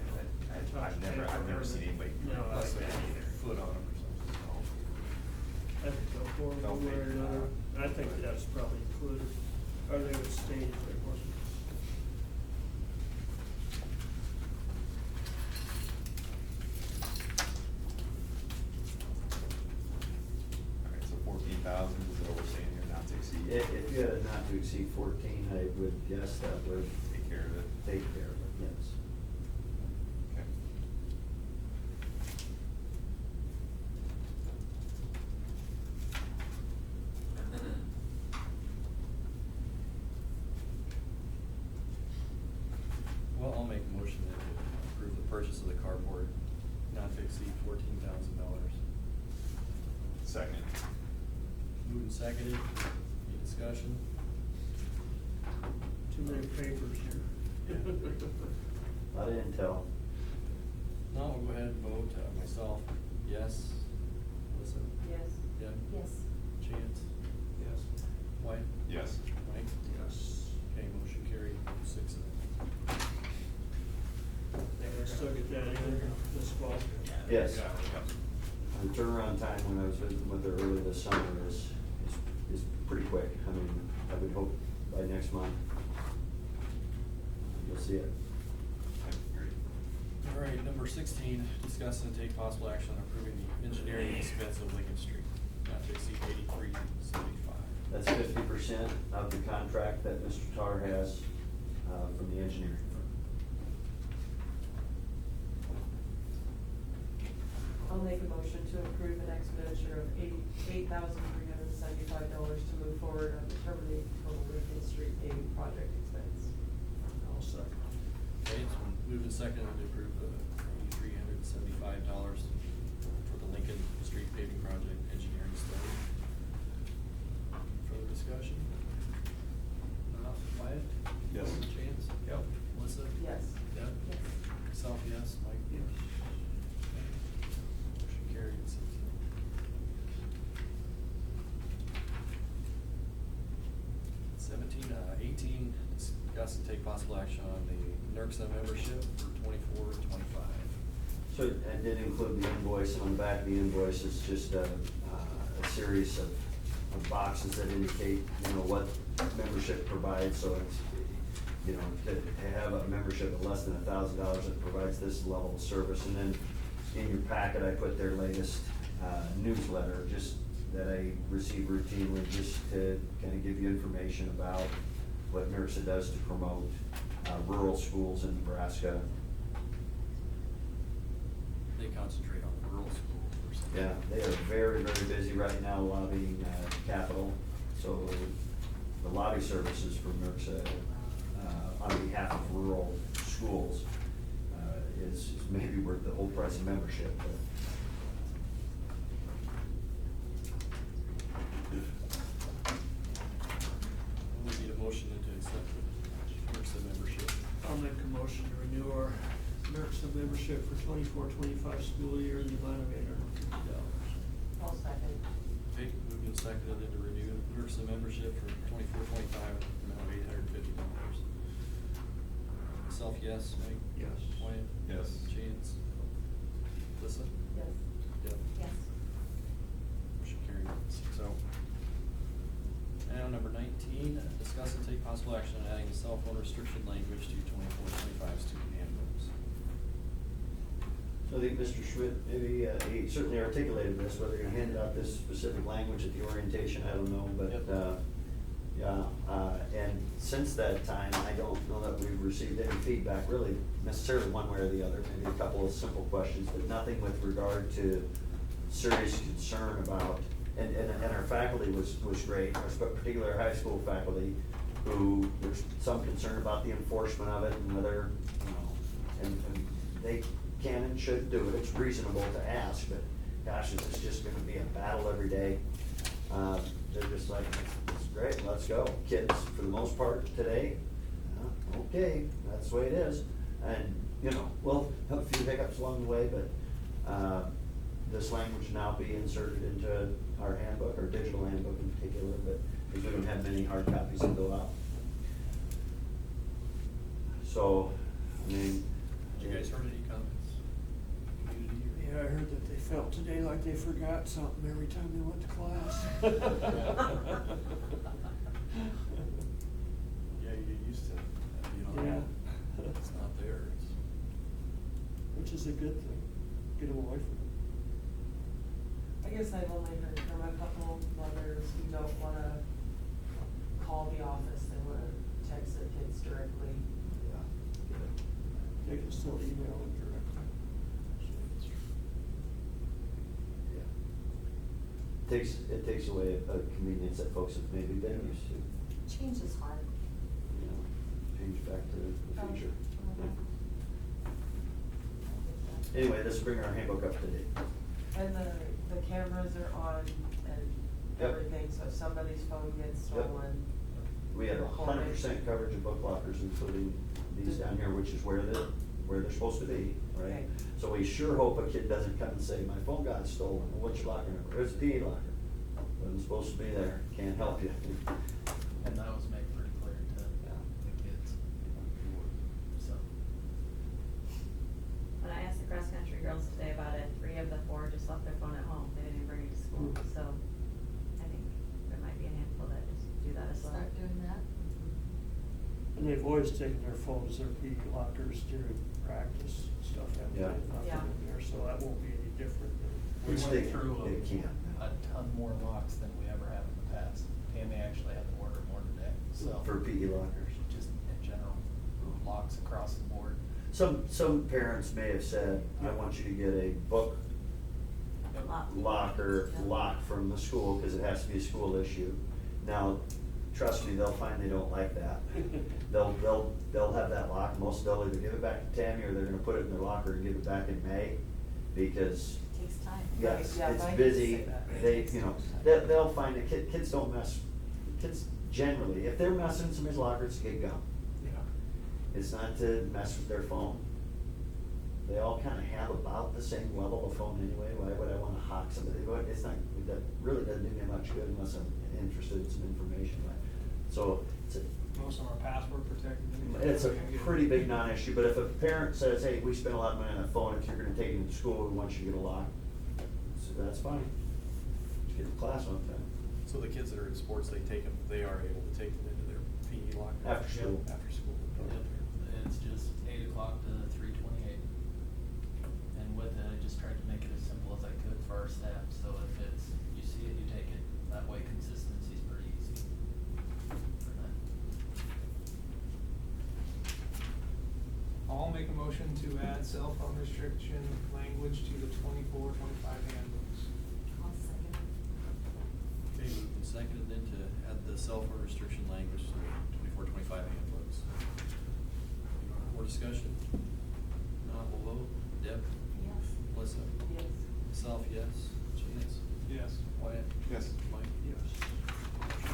there, I've never seen anybody do No, it like I- that either. Foot on them or something. I think they'll pour them They'll one way or figure it another. out. I think that's probably included, or they would stage if it wasn't. Alright, so 14,000 is what we're saying here, not to exceed. If you had a not to exceed 14, I would guess that would Take care of it. take care of it, yes. Okay. Well, I'll make a motion that we approve the purchase of the cardboard not to exceed $14,000. Second. Moved and seconded, any discussion? Too many papers here. Lot of intel. No, we'll go ahead and vote, myself, yes, Melissa? Yes. Deb? Yes. Chance? Yes. White? Yes. Mike? Yes. Okay, motion carried, 6-0. They still get that in this fall. Yes. Yeah. The turnaround time when I was visiting with her early this summer is pretty quick. I mean, I would hope by next month you'll see it. Okay, great. All right, number 16, discuss and take possible action on approving the engineering expense of Lincoln Street, not to exceed $83.75. That's 50% of the contract that Mr. Tar has from the engineering firm. I'll make a motion to approve an expenditure of $88,375 to move forward on determining total Lincoln Street paving project expense. I'll second. Okay, it's been moved and seconded to approve the $8,375 for the Lincoln Street paving project engineering study. Further discussion? Not Wyatt? Yes. Chance? Yep. Melissa? Yes. Deb? Yes. Myself, yes. Mike? Yes. Discuss and take possible action on the NERCSA membership for 24-25. So I did include the invoice, and on the back of the invoice is just a series of boxes that indicate, what membership provides, so it's, to have a membership of less than $1,000 that provides this level of service. And then in your packet, I put their latest newsletter, just that I receive routinely, just to kind of give you information about what NERCSA does to promote rural schools in Nebraska. They concentrate on rural schools or something. Yeah, they are very, very busy right now lobbying capital. So the lobby services from NERCSA on behalf of rural schools is maybe worth the whole price of membership. We need a motion to accept the NERCSA membership. I'll make a motion to renew our NERCSA membership for 24-25 school year in the amount of $850. I'll second. Okay, moved and seconded to renew the NERCSA membership for 24-25, amount of $850. Myself, yes. Mike? Yes. Wyatt? Yes. Chance? Alyssa? Yes. Deb? Yes. Motion carried, 6-0. Now, number 19, discuss and take possible action on adding the cell phone restriction language to 24-25 student handbooks. So I think Mr. Schmidt, maybe, he certainly articulated this, whether he handed out this specific language at the orientation, I don't know, but, Yep. And since that time, I don't know that we've received any feedback, really necessarily one way or the other, maybe a couple of simple questions, but nothing with regard to serious concern about, and our faculty was great, our particular high school faculty, who, there's some concern about the enforcement of it and whether, and they can and should do it, it's reasonable to ask, but gosh, is this just gonna be a battle every day? They're just like, it's great, let's go. Kids, for the most part today, okay, that's the way it is. And, we'll have a few hiccups along the way, but this language now be inserted into our handbook, our digital handbook in particular, but because we don't have many hard copies that go out. So, I mean. Have you guys heard any comments? Community or? Yeah, I heard that they felt today like they forgot something every time they went to class. Yeah, you get used to it, Yeah. It's not there, it's. Which is a good thing, get them away from it. I guess I've only heard from a couple mothers who don't wanna call the office, they wanna text their kids directly. They can still email them directly. Yeah. It takes away a convenience that folks have maybe been used to, Change is hard. change back to the future. Okay. Anyway, this will bring our handbook up to date. And the cameras are on and Yep. everything, so if somebody's phone gets Yep. stolen. We have recorded. 100% coverage of book lockers, including these down here, which is where they're supposed to be, right? Okay. So we sure hope a kid doesn't come and say, my phone got stolen, what's your locker number? It's a PE locker. Wasn't supposed to be there, can't help you. And that was made pretty clear to the kids, so. When I asked the cross-country girls today about it, 3 of the 4 just left their phone at home, they didn't even bring it to school, so I think there might be a handful that just do that as well. Start doing that. And they've always taken their phones, their PE lockers during practice, and stuff, haven't Yeah. they? Yeah. Nothing in there, so that won't be any different. We Which went they through can't. a ton more locks than we ever have in the past. Tammy actually had to order more today, so. For PE lockers. Just in general, locks across the board. Some parents may have said, I want you to get a book locker lock from the school, because it has to be a school issue. Now, trust me, they'll find they don't like that. They'll have that lock, most they'll either give it back to Tammy, or they're gonna put it in their locker and give it back in May, because, Takes time. yes, Yeah, it's mine busy. say that. They, they'll find that kids don't mess, kids generally, if they're messing in somebody's locker, it's to get gum. It's not to mess with their phone. They all kind of have about the same level of phone anyway. Why would I want to hawk somebody? It's not, that really doesn't do me much good unless I'm interested in some information. So it's a, Most of them are password protected. anyway. it's a pretty big non-issue, but if a parent says, hey, we spend a lot of money on that phone, if you're gonna take it to school, we want you to get a lock, so that's fine. Just get the class on time. So the kids that are in sports, they are able to take them into their PE locker? After school. After school. Yep, it's just 8 o'clock to 3:28. And with it, I just tried to make it as simple as I could for our staff, so if it's, you see it, you take it. That way consistency's pretty easy for that. I'll make a motion to add cell phone restriction language to the 24-25 handbooks. I'll second. Okay, moved and seconded then to add the cell phone restriction language to the 24-25 handbooks. More discussion? Not, we'll vote. Deb? Yes. Melissa? Yes. Myself, yes. Chance? Yes. Wyatt? Yes. Mike? Yes.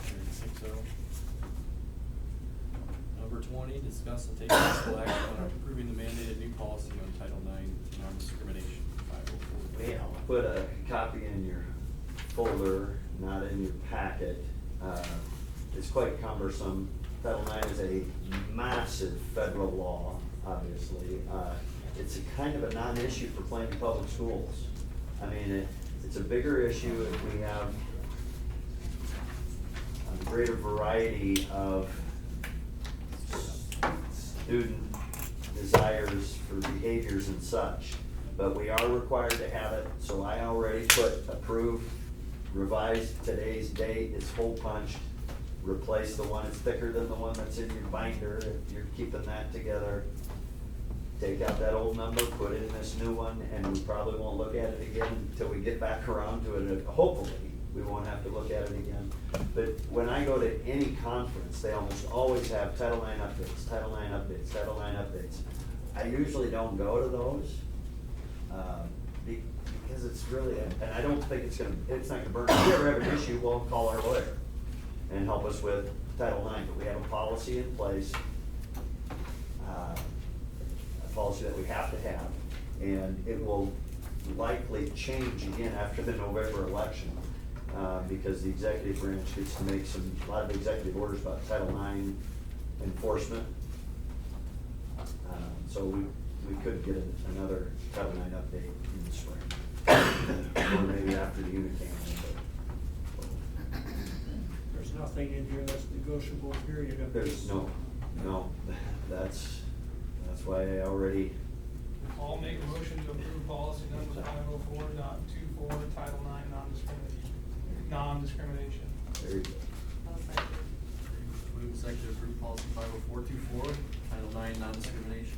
Carried 6-0. Number 20, discuss and take possible action on approving the mandated new policy on Title IX non-discrimination 504. Yeah, I'll put a copy in your folder, not in your packet. It's quite cumbersome. Title IX is a massive federal law, obviously. It's a kind of a non-issue for Plainview Public Schools. I mean, it's a bigger issue if we have a greater variety of student desires for behaviors and such. But we are required to have it, so I already put approved, revised today's date, it's hole punched. Replace the one that's thicker than the one that's in your binder, if you're keeping that together. Take out that old number, put in this new one, and we probably won't look at it again until we get back around to it. Hopefully, we won't have to look at it again. But when I go to any conference, they almost always have Title IX updates, Title IX updates, Title IX updates. I usually don't go to those, because it's really, and I don't think it's not gonna burn. If we ever have an issue, we'll call our lawyer and help us with Title IX, but we have a policy in place, a policy that we have to have, and it will likely change again after the November election, because the executive branch gets to make a lot of executive orders about Title IX enforcement. So we could get another Title IX update in the spring, or maybe after the unit came in. There's nothing in here that's negotiable period of. There's no, that's why I already, I'll make a motion to approve policy number 504.24, Title IX non-discrimination. there you go. I'll second. Moved and seconded to approve policy 50424, Title IX non-discrimination.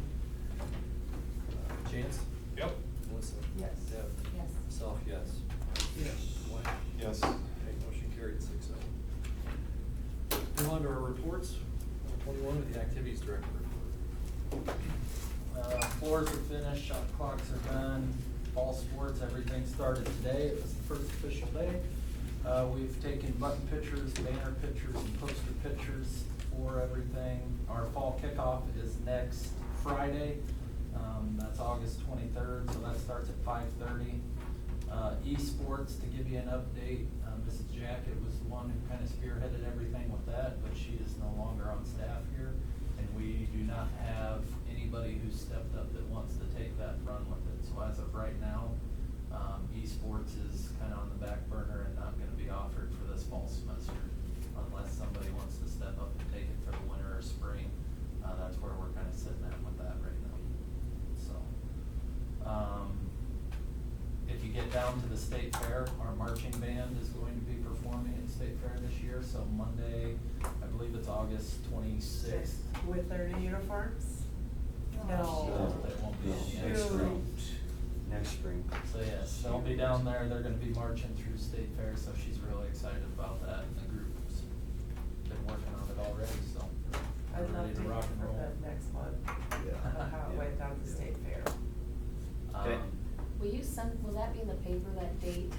Chance? Yep. Melissa? Yes. Deb? Yes. Myself, yes. Yes. Wyatt? Yes. Okay, motion carried 6-0. Move on to our reports. Number 21 with the activities director report. Floors are finished, shot clocks are done, fall sports, everything started today. It was the first official day. We've taken button pictures, banner pictures, and poster pictures for everything. Our fall kickoff is next Friday. That's August 23rd, so that starts at 5:30. Esports, to give you an update, Mrs. Jacket was the one who kind of spearheaded everything with that, but she is no longer on staff here. And we do not have anybody who's stepped up that wants to take that run with it. So as of right now, esports is kind of on the back burner and not gonna be offered for this fall semester unless somebody wants to step up and take it for the winter or spring. That's where we're kind of sitting at with that right now. So, if you get down to the state fair, our marching band is going to be performing at state fair this year. So Monday, I believe it's August 26th. With their new uniforms? No. They won't be in Next yet. spring. Next spring. So yes, they'll be down there, they're gonna be marching through state fair, so she's really excited about that, and the group's been working on it already, so I'd we're love ready to to rock and hear roll. that next month, Yeah. of how it went down to state fair. Okay. Will you send, will that be in the paper that date?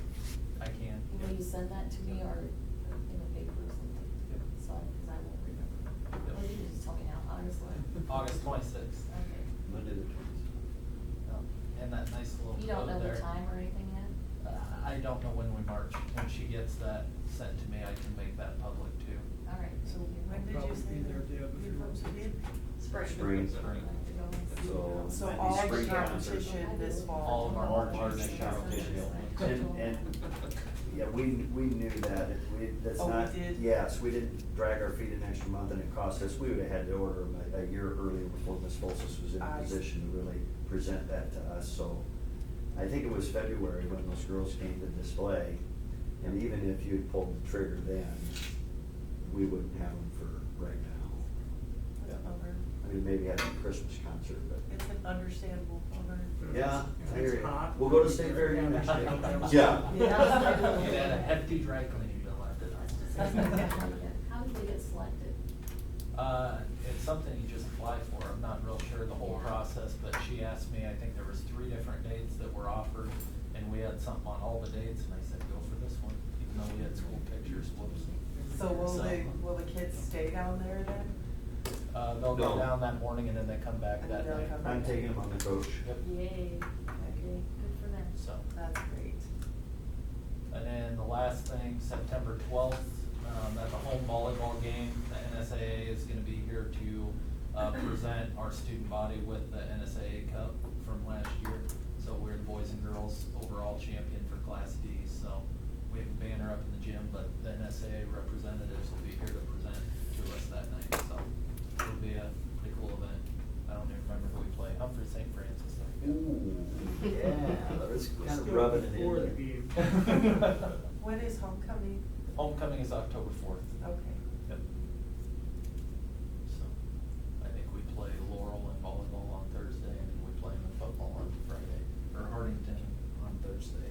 I can. Will you send that to me or in the paper or something? Yep. So, cause I won't remember. Yep. Or you can just tell me now, honestly. August 26th. Okay. Monday the 20th. And that nice little You don't know road the there. time or anything yet? I don't know when we march. When she gets that sent to me, I can make that public too. All right. So when did you Probably say be there, the Deb, if you're uniforms would be? Spring. So. So might be all the spring concert. competition this fall. All of our March competition. And, yeah, we knew that, that's Oh, we not, did? yes, we didn't drag our feet an extra month and it cost us, we would've had to order them a year earlier before Ms. Folsis was in a I see. position to really present that to us, so. I think it was February when those girls came to display, and even if you had pulled the trigger then, we wouldn't have them for right now. That's a bummer. I mean, maybe have a Christmas concert, but. It's an understandable bummer. Yeah, I hear It's you. hot. We'll go to State Fair again next year. Yeah. Yeah. It had a hefty dry cleaning bill after that. How did they get selected? It's something you just apply for, I'm not real sure the whole Yeah. process, but she asked me, I think there was 3 different dates that were offered, and we had something on all the dates, and I said, go for this one, even though we had school pictures, whoops. So will the kids stay down there then? They'll go No. down that morning and then they come back And that they'll night. come I'm taking them on the coach. Yep. Yay, okay, good for them. So, That's great. and then the last thing, September 12th, at the home volleyball game, the NSAA is gonna be here to, present our student body with the NSAA Cup from last year. So we're the boys and girls overall champion for Class D, so we have a banner up in the gym, but the NSAA representatives will be here to present to us that night, so it'll be a pretty cool event. I don't even remember who we play, Humphrey St. Francis. I think. Ooh, yeah, that's kind of Still rubbing it before the in. game. When is homecoming? Homecoming is October 4th. Okay. Yep. So, I think we play Laurel and volleyball on Thursday, and then we play them in football on Friday, or Hardington on Thursday.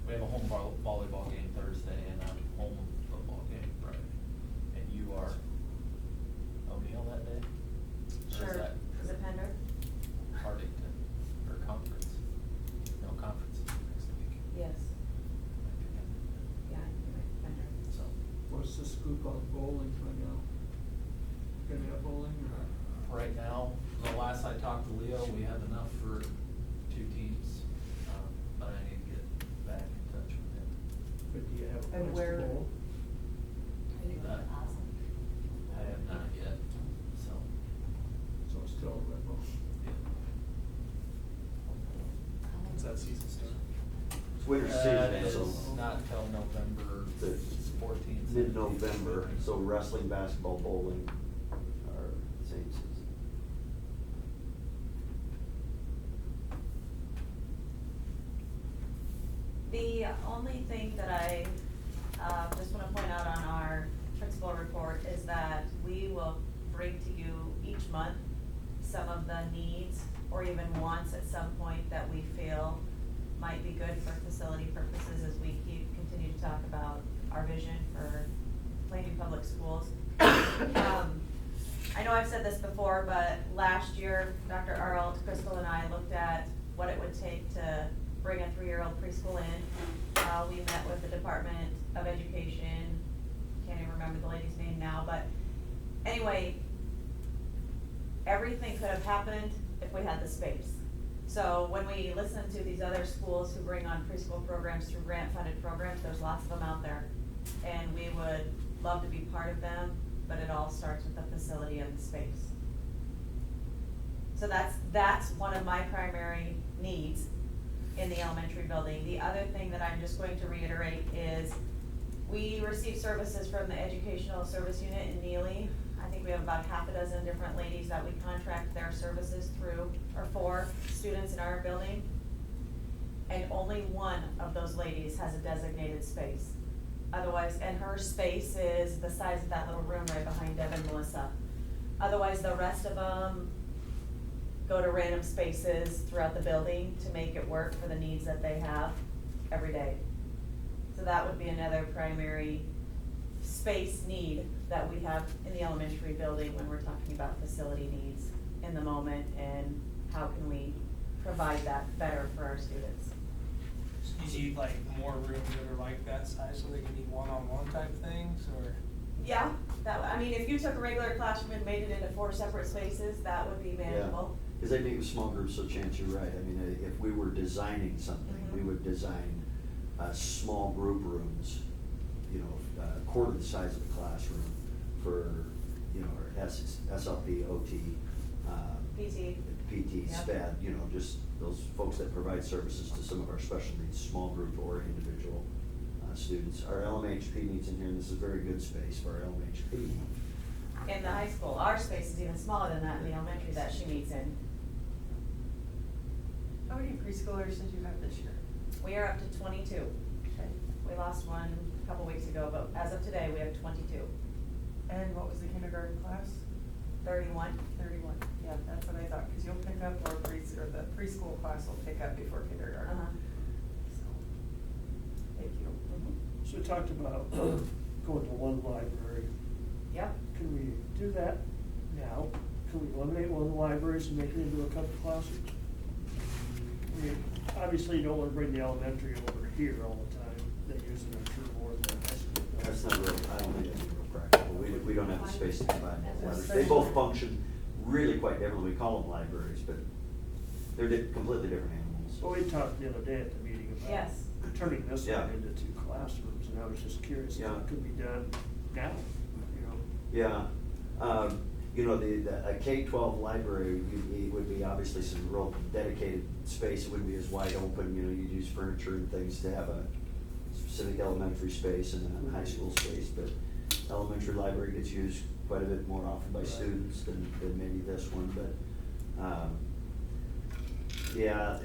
We have a home volleyball game Thursday and a home football game Friday. And you are O'Neill that day? Or Sure. is that Is it Pender? Hardington, or conference? No, conference is next week. Yes. Might be Pender. Yeah, you're right, Pender. So, What's the scoop on bowling right now? Gonna have bowling or? right now, the last I talked to Leo, we have enough for 2 teams, but I need to get back in touch with him. But do you have a And place where- to bowl? Awesome. I have not yet, so, So it's still a limbo. yeah. When's that season start? It's winter That season, is so not till November The 14th. mid-November, so wrestling, basketball, bowling are same season. The only thing that I, just wanna point out on our principal report is that we will bring to you each month some of the needs or even wants at some point that we feel might be good for facility purposes as we continue to talk about our vision for Plainview Public Schools. I know I've said this before, but last year, Dr. Arlt, Crystal and I looked at what it would take to bring a 3-year-old preschool in. We met with the Department of Education, can't even remember the lady's name now, but anyway, everything could have happened if we had the space. So when we listen to these other schools who bring on preschool programs through grant-funded programs, there's lots of them out there. And we would love to be part of them, but it all starts with the facility and the space. So that's one of my primary needs in the elementary building. The other thing that I'm just going to reiterate is we receive services from the Educational Service Unit in Neely. I think we have about 6 different ladies that we contract their services through or for students in our building. And only one of those ladies has a designated space. Otherwise, and her space is the size of that little room right behind Deb and Melissa. Otherwise, the rest of them go to random spaces throughout the building to make it work for the needs that they have every day. So that would be another primary space need that we have in the elementary building when we're talking about facility needs in the moment and how can we provide that better for our students. You need like more rooms that are like that size so they can be one-on-one type things, or? Yeah, I mean, if you took a regular classroom and made it into 4 separate spaces, that would be manageable. Because they meet with small groups, so Chance, you're right. I mean, if we were designing something, we would design small group rooms, you know, quarter the size of the classroom for, you know, or SLP, OT, PT. PT, Yep. SPED, you know, just those folks that provide services to some of our special needs, small group or individual students. Our LMHP needs in here, and this is a very good space for our LMHP. In the high school, our space is even smaller than that in the elementary that she meets in. How many preschoolers did you have this year? We are up to 22. Okay. We lost one a couple weeks ago, but as of today, we have 22. And what was the kindergarten class? 31. 31. Yeah, that's what I thought, because you'll pick up more or the preschool class will pick up before kindergarten. Uh-huh. So, thank you. So we talked about going to one library. Yep. Can we do that now? Can we eliminate one of the libraries and make it into a couple classrooms? I mean, obviously you don't wanna bring the elementary over here all the time. They use it, I'm sure, more than high school. That's not real, I don't think that's real practical. We don't have the space to combine both libraries. They both function really quite differently. We call them libraries, but they're completely different animals. Well, we talked the other day at the meeting about Yes. turning this Yeah. one into 2 classrooms, and I was just curious if Yeah. it could be done now, you know? Yeah, you know, a K-12 library would be obviously some real dedicated space. It wouldn't be as wide open, you know, you'd use furniture and things to have a specific elementary space and a high school space, but elementary library gets used quite a bit more often by Right. students than maybe this one, but, yeah,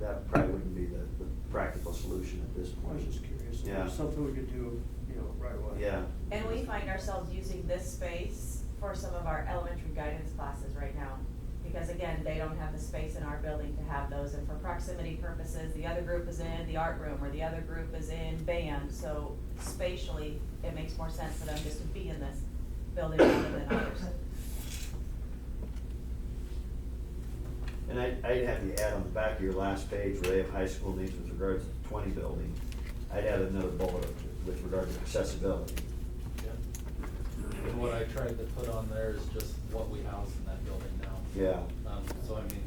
that probably wouldn't be the practical solution at this I point. was just curious, if Yeah. there's something we could do, you know, right away. Yeah. And we find ourselves using this space for some of our elementary guidance classes right now. Because again, they don't have the space in our building to have those, and for proximity purposes, the other group is in the art room, or the other group is in band, so spatially, it makes more sense for them just to be in this building rather than others. And I'd have you add on the back of your last page where they have high school needs with regards to the 20 building, I'd add another bullet with regard to accessibility. And what I tried to put on there is just what we house in that building now. Yeah. So I mean,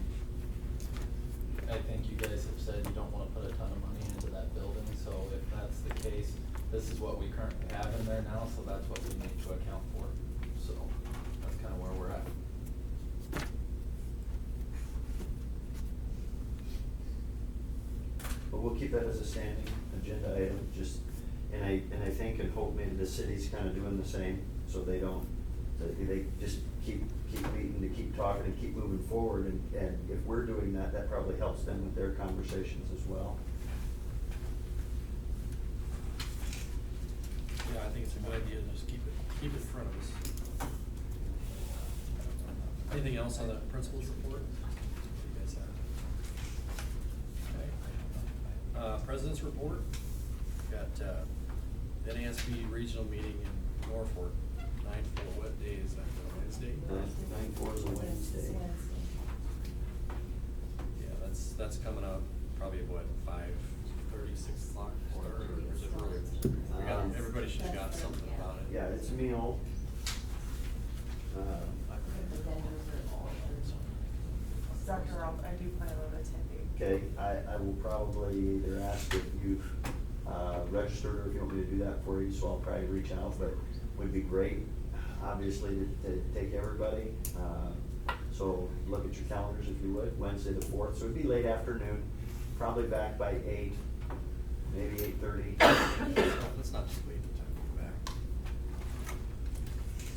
I think you guys have said you don't wanna put a ton of money into that building, so if that's the case, this is what we currently have in there now, so that's what we need to account for. So, that's kinda where we're at. But we'll keep that as a standing agenda item, just, and I think and hope maybe the city's kinda doing the same, so they don't, they just keep meeting, to keep talking and keep moving forward, and if we're doing that, that probably helps them with their conversations as well. Yeah, I think it's a good idea, to just keep it in front of us. Anything else on the principal's report? You guys have? Okay. President's report, got, NASB regional meeting in Norfolk, 9/4, what day is that, Wednesday? 9/4 is a Wednesday. Yeah, that's coming up, probably at what, 5:30, 6 o'clock start, or is it earlier? We got, everybody should have got something about it. Yeah, it's a meal. Dr. Ralph, I do plan on attending. Okay, I will probably either ask if you've registered or if you want me to do that for you, so I'll probably reach out, but would be great, obviously, to take everybody. So look at your calendars if you would, Wednesday the 4th, so it'd be late afternoon, probably back by 8, maybe 8:30. Let's not just wait the time to get back.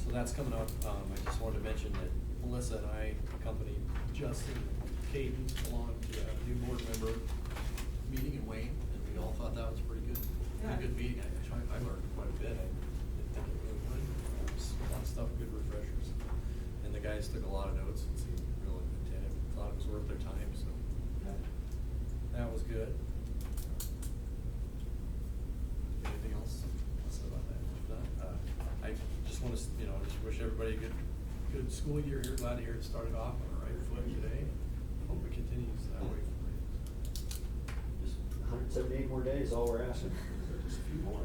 So that's coming up, I just wanted to mention that Melissa and I accompanied Justin and Caden along to a new board member meeting in Wayne, and we all thought that was pretty good. Yeah. Pretty good meeting, I learned quite a bit, I didn't think it really would. There was a lot of stuff, good refreshers. And the guys took a lot of notes and seemed really attentive, thought it was worth their time, so. That was good. Anything else say about that? If not, I just wanna, just wish everybody a good school year here, glad to hear it started off on the right foot today. Hope it continues that way for you. Just 178 more days, all we're asking. Just a few more.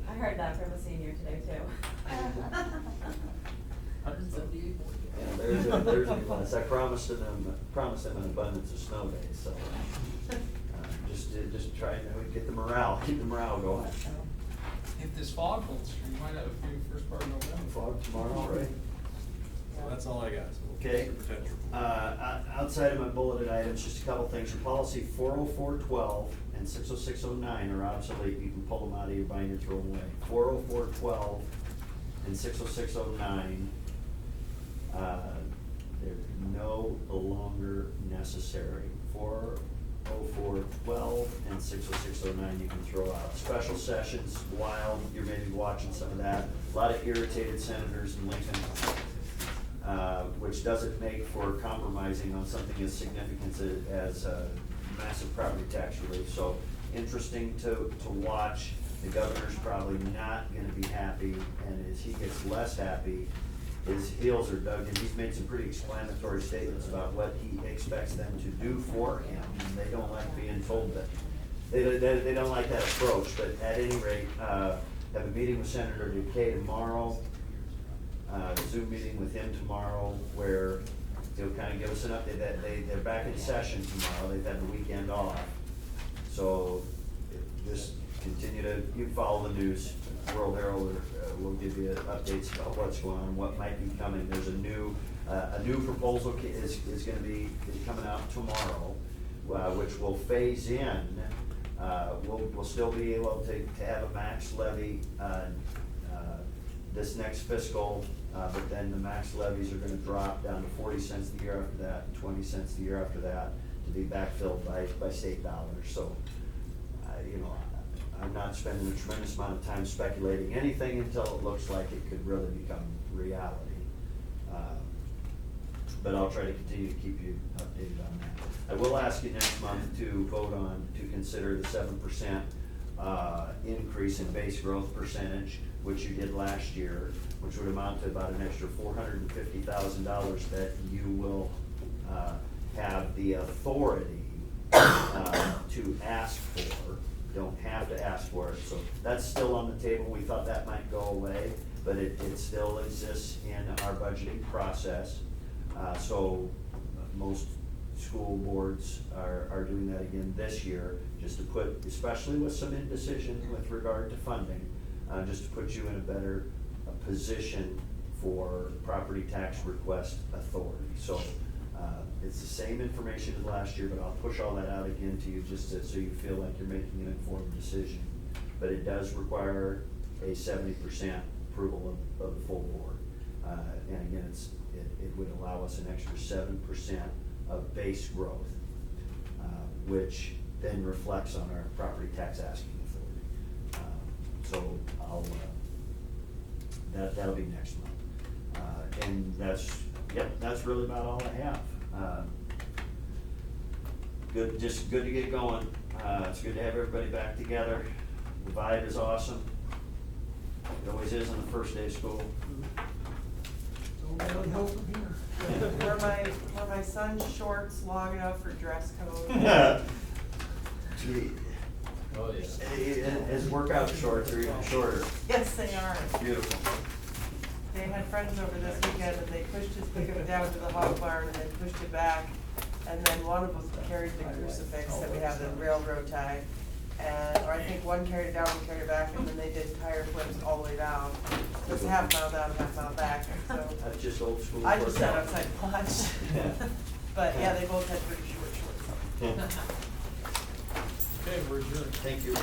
I heard that from a senior today too. 178 more. Yeah, there's a plus. I promised them an abundance of snow days, so, just try and keep the morale going. If this fog holds true, you might have a few first part of November. Fog tomorrow, right? So that's all I got, so we'll Okay. keep your potential. Outside of my bulleted items, just a couple things. Your policy 40412 and 60609 are obsolete. You can pull them out of your binder, throw them away. 40412 and 60609, they're no longer necessary. 40412 and 60609 you can throw out. Special sessions, wild, you're maybe watching some of that. A lot of irritated senators in Lincoln, which doesn't make for compromising on something as significant as massive property tax relief. So interesting to watch. The governor's probably not gonna be happy, and as he gets less happy, his heels are dug in. He's made some pretty explanatory statements about what he expects them to do for him, and they don't like being told that. They don't like that approach, but at any rate, have a meeting with Senator Duque tomorrow, Zoom meeting with him tomorrow, where he'll kind of give us an update that they're back in session tomorrow. They've had the weekend off. So just continue to, you follow the news. World Herald will give you updates about what's going on, what might be coming. There's a new proposal is gonna be coming out tomorrow, which will phase in. We'll still be able to have a max levy, this next fiscal, but then the max levies are gonna drop down to 40 cents the year after that, and 20 cents the year after that, to be backfilled by state dollars. So, I'm not spending a tremendous amount of time speculating anything until it looks like it could really become reality. But I'll try to continue to keep you updated on that. I will ask you next month to vote on, to consider the 7% increase in base growth percentage, which you did last year, which would amount to about an extra $450,000 that you will have the authority to ask for. Don't have to ask for it, so that's still on the table. We thought that might go away, but it still exists in our budgeting process. So most school boards are doing that again this year, just to put, especially with some indecision with regard to funding, just to put you in a better position for property tax request authority. So it's the same information as last year, but I'll push all that out again to you just so you feel like you're making an informed decision. But it does require a 70% approval of the full board. And again, it would allow us an extra 7% of base growth, which then reflects on our property tax asking authority. So that'll be next month. And that's really about all I have. Just good to get going. It's good to have everybody back together. The vibe is awesome. It always is on the first day of school. Were my son's shorts long enough for dress code? Gee, Oh, yeah. his workout shorts are even shorter. Yes, they are. Beautiful. They had friends over this weekend and they pushed his pickup down to the hog barn and then pushed it back. And then one of them carried the crucifix that we have the railroad tie. Or I think one carried it down, one carried it back, and then they did tire flips all the way down. So it's half mile down, half mile back, so. That's just old school. I just sat workout. outside and watched. Yeah. But yeah, they both had pretty short shorts. Okay, we're adjourned. Thank you.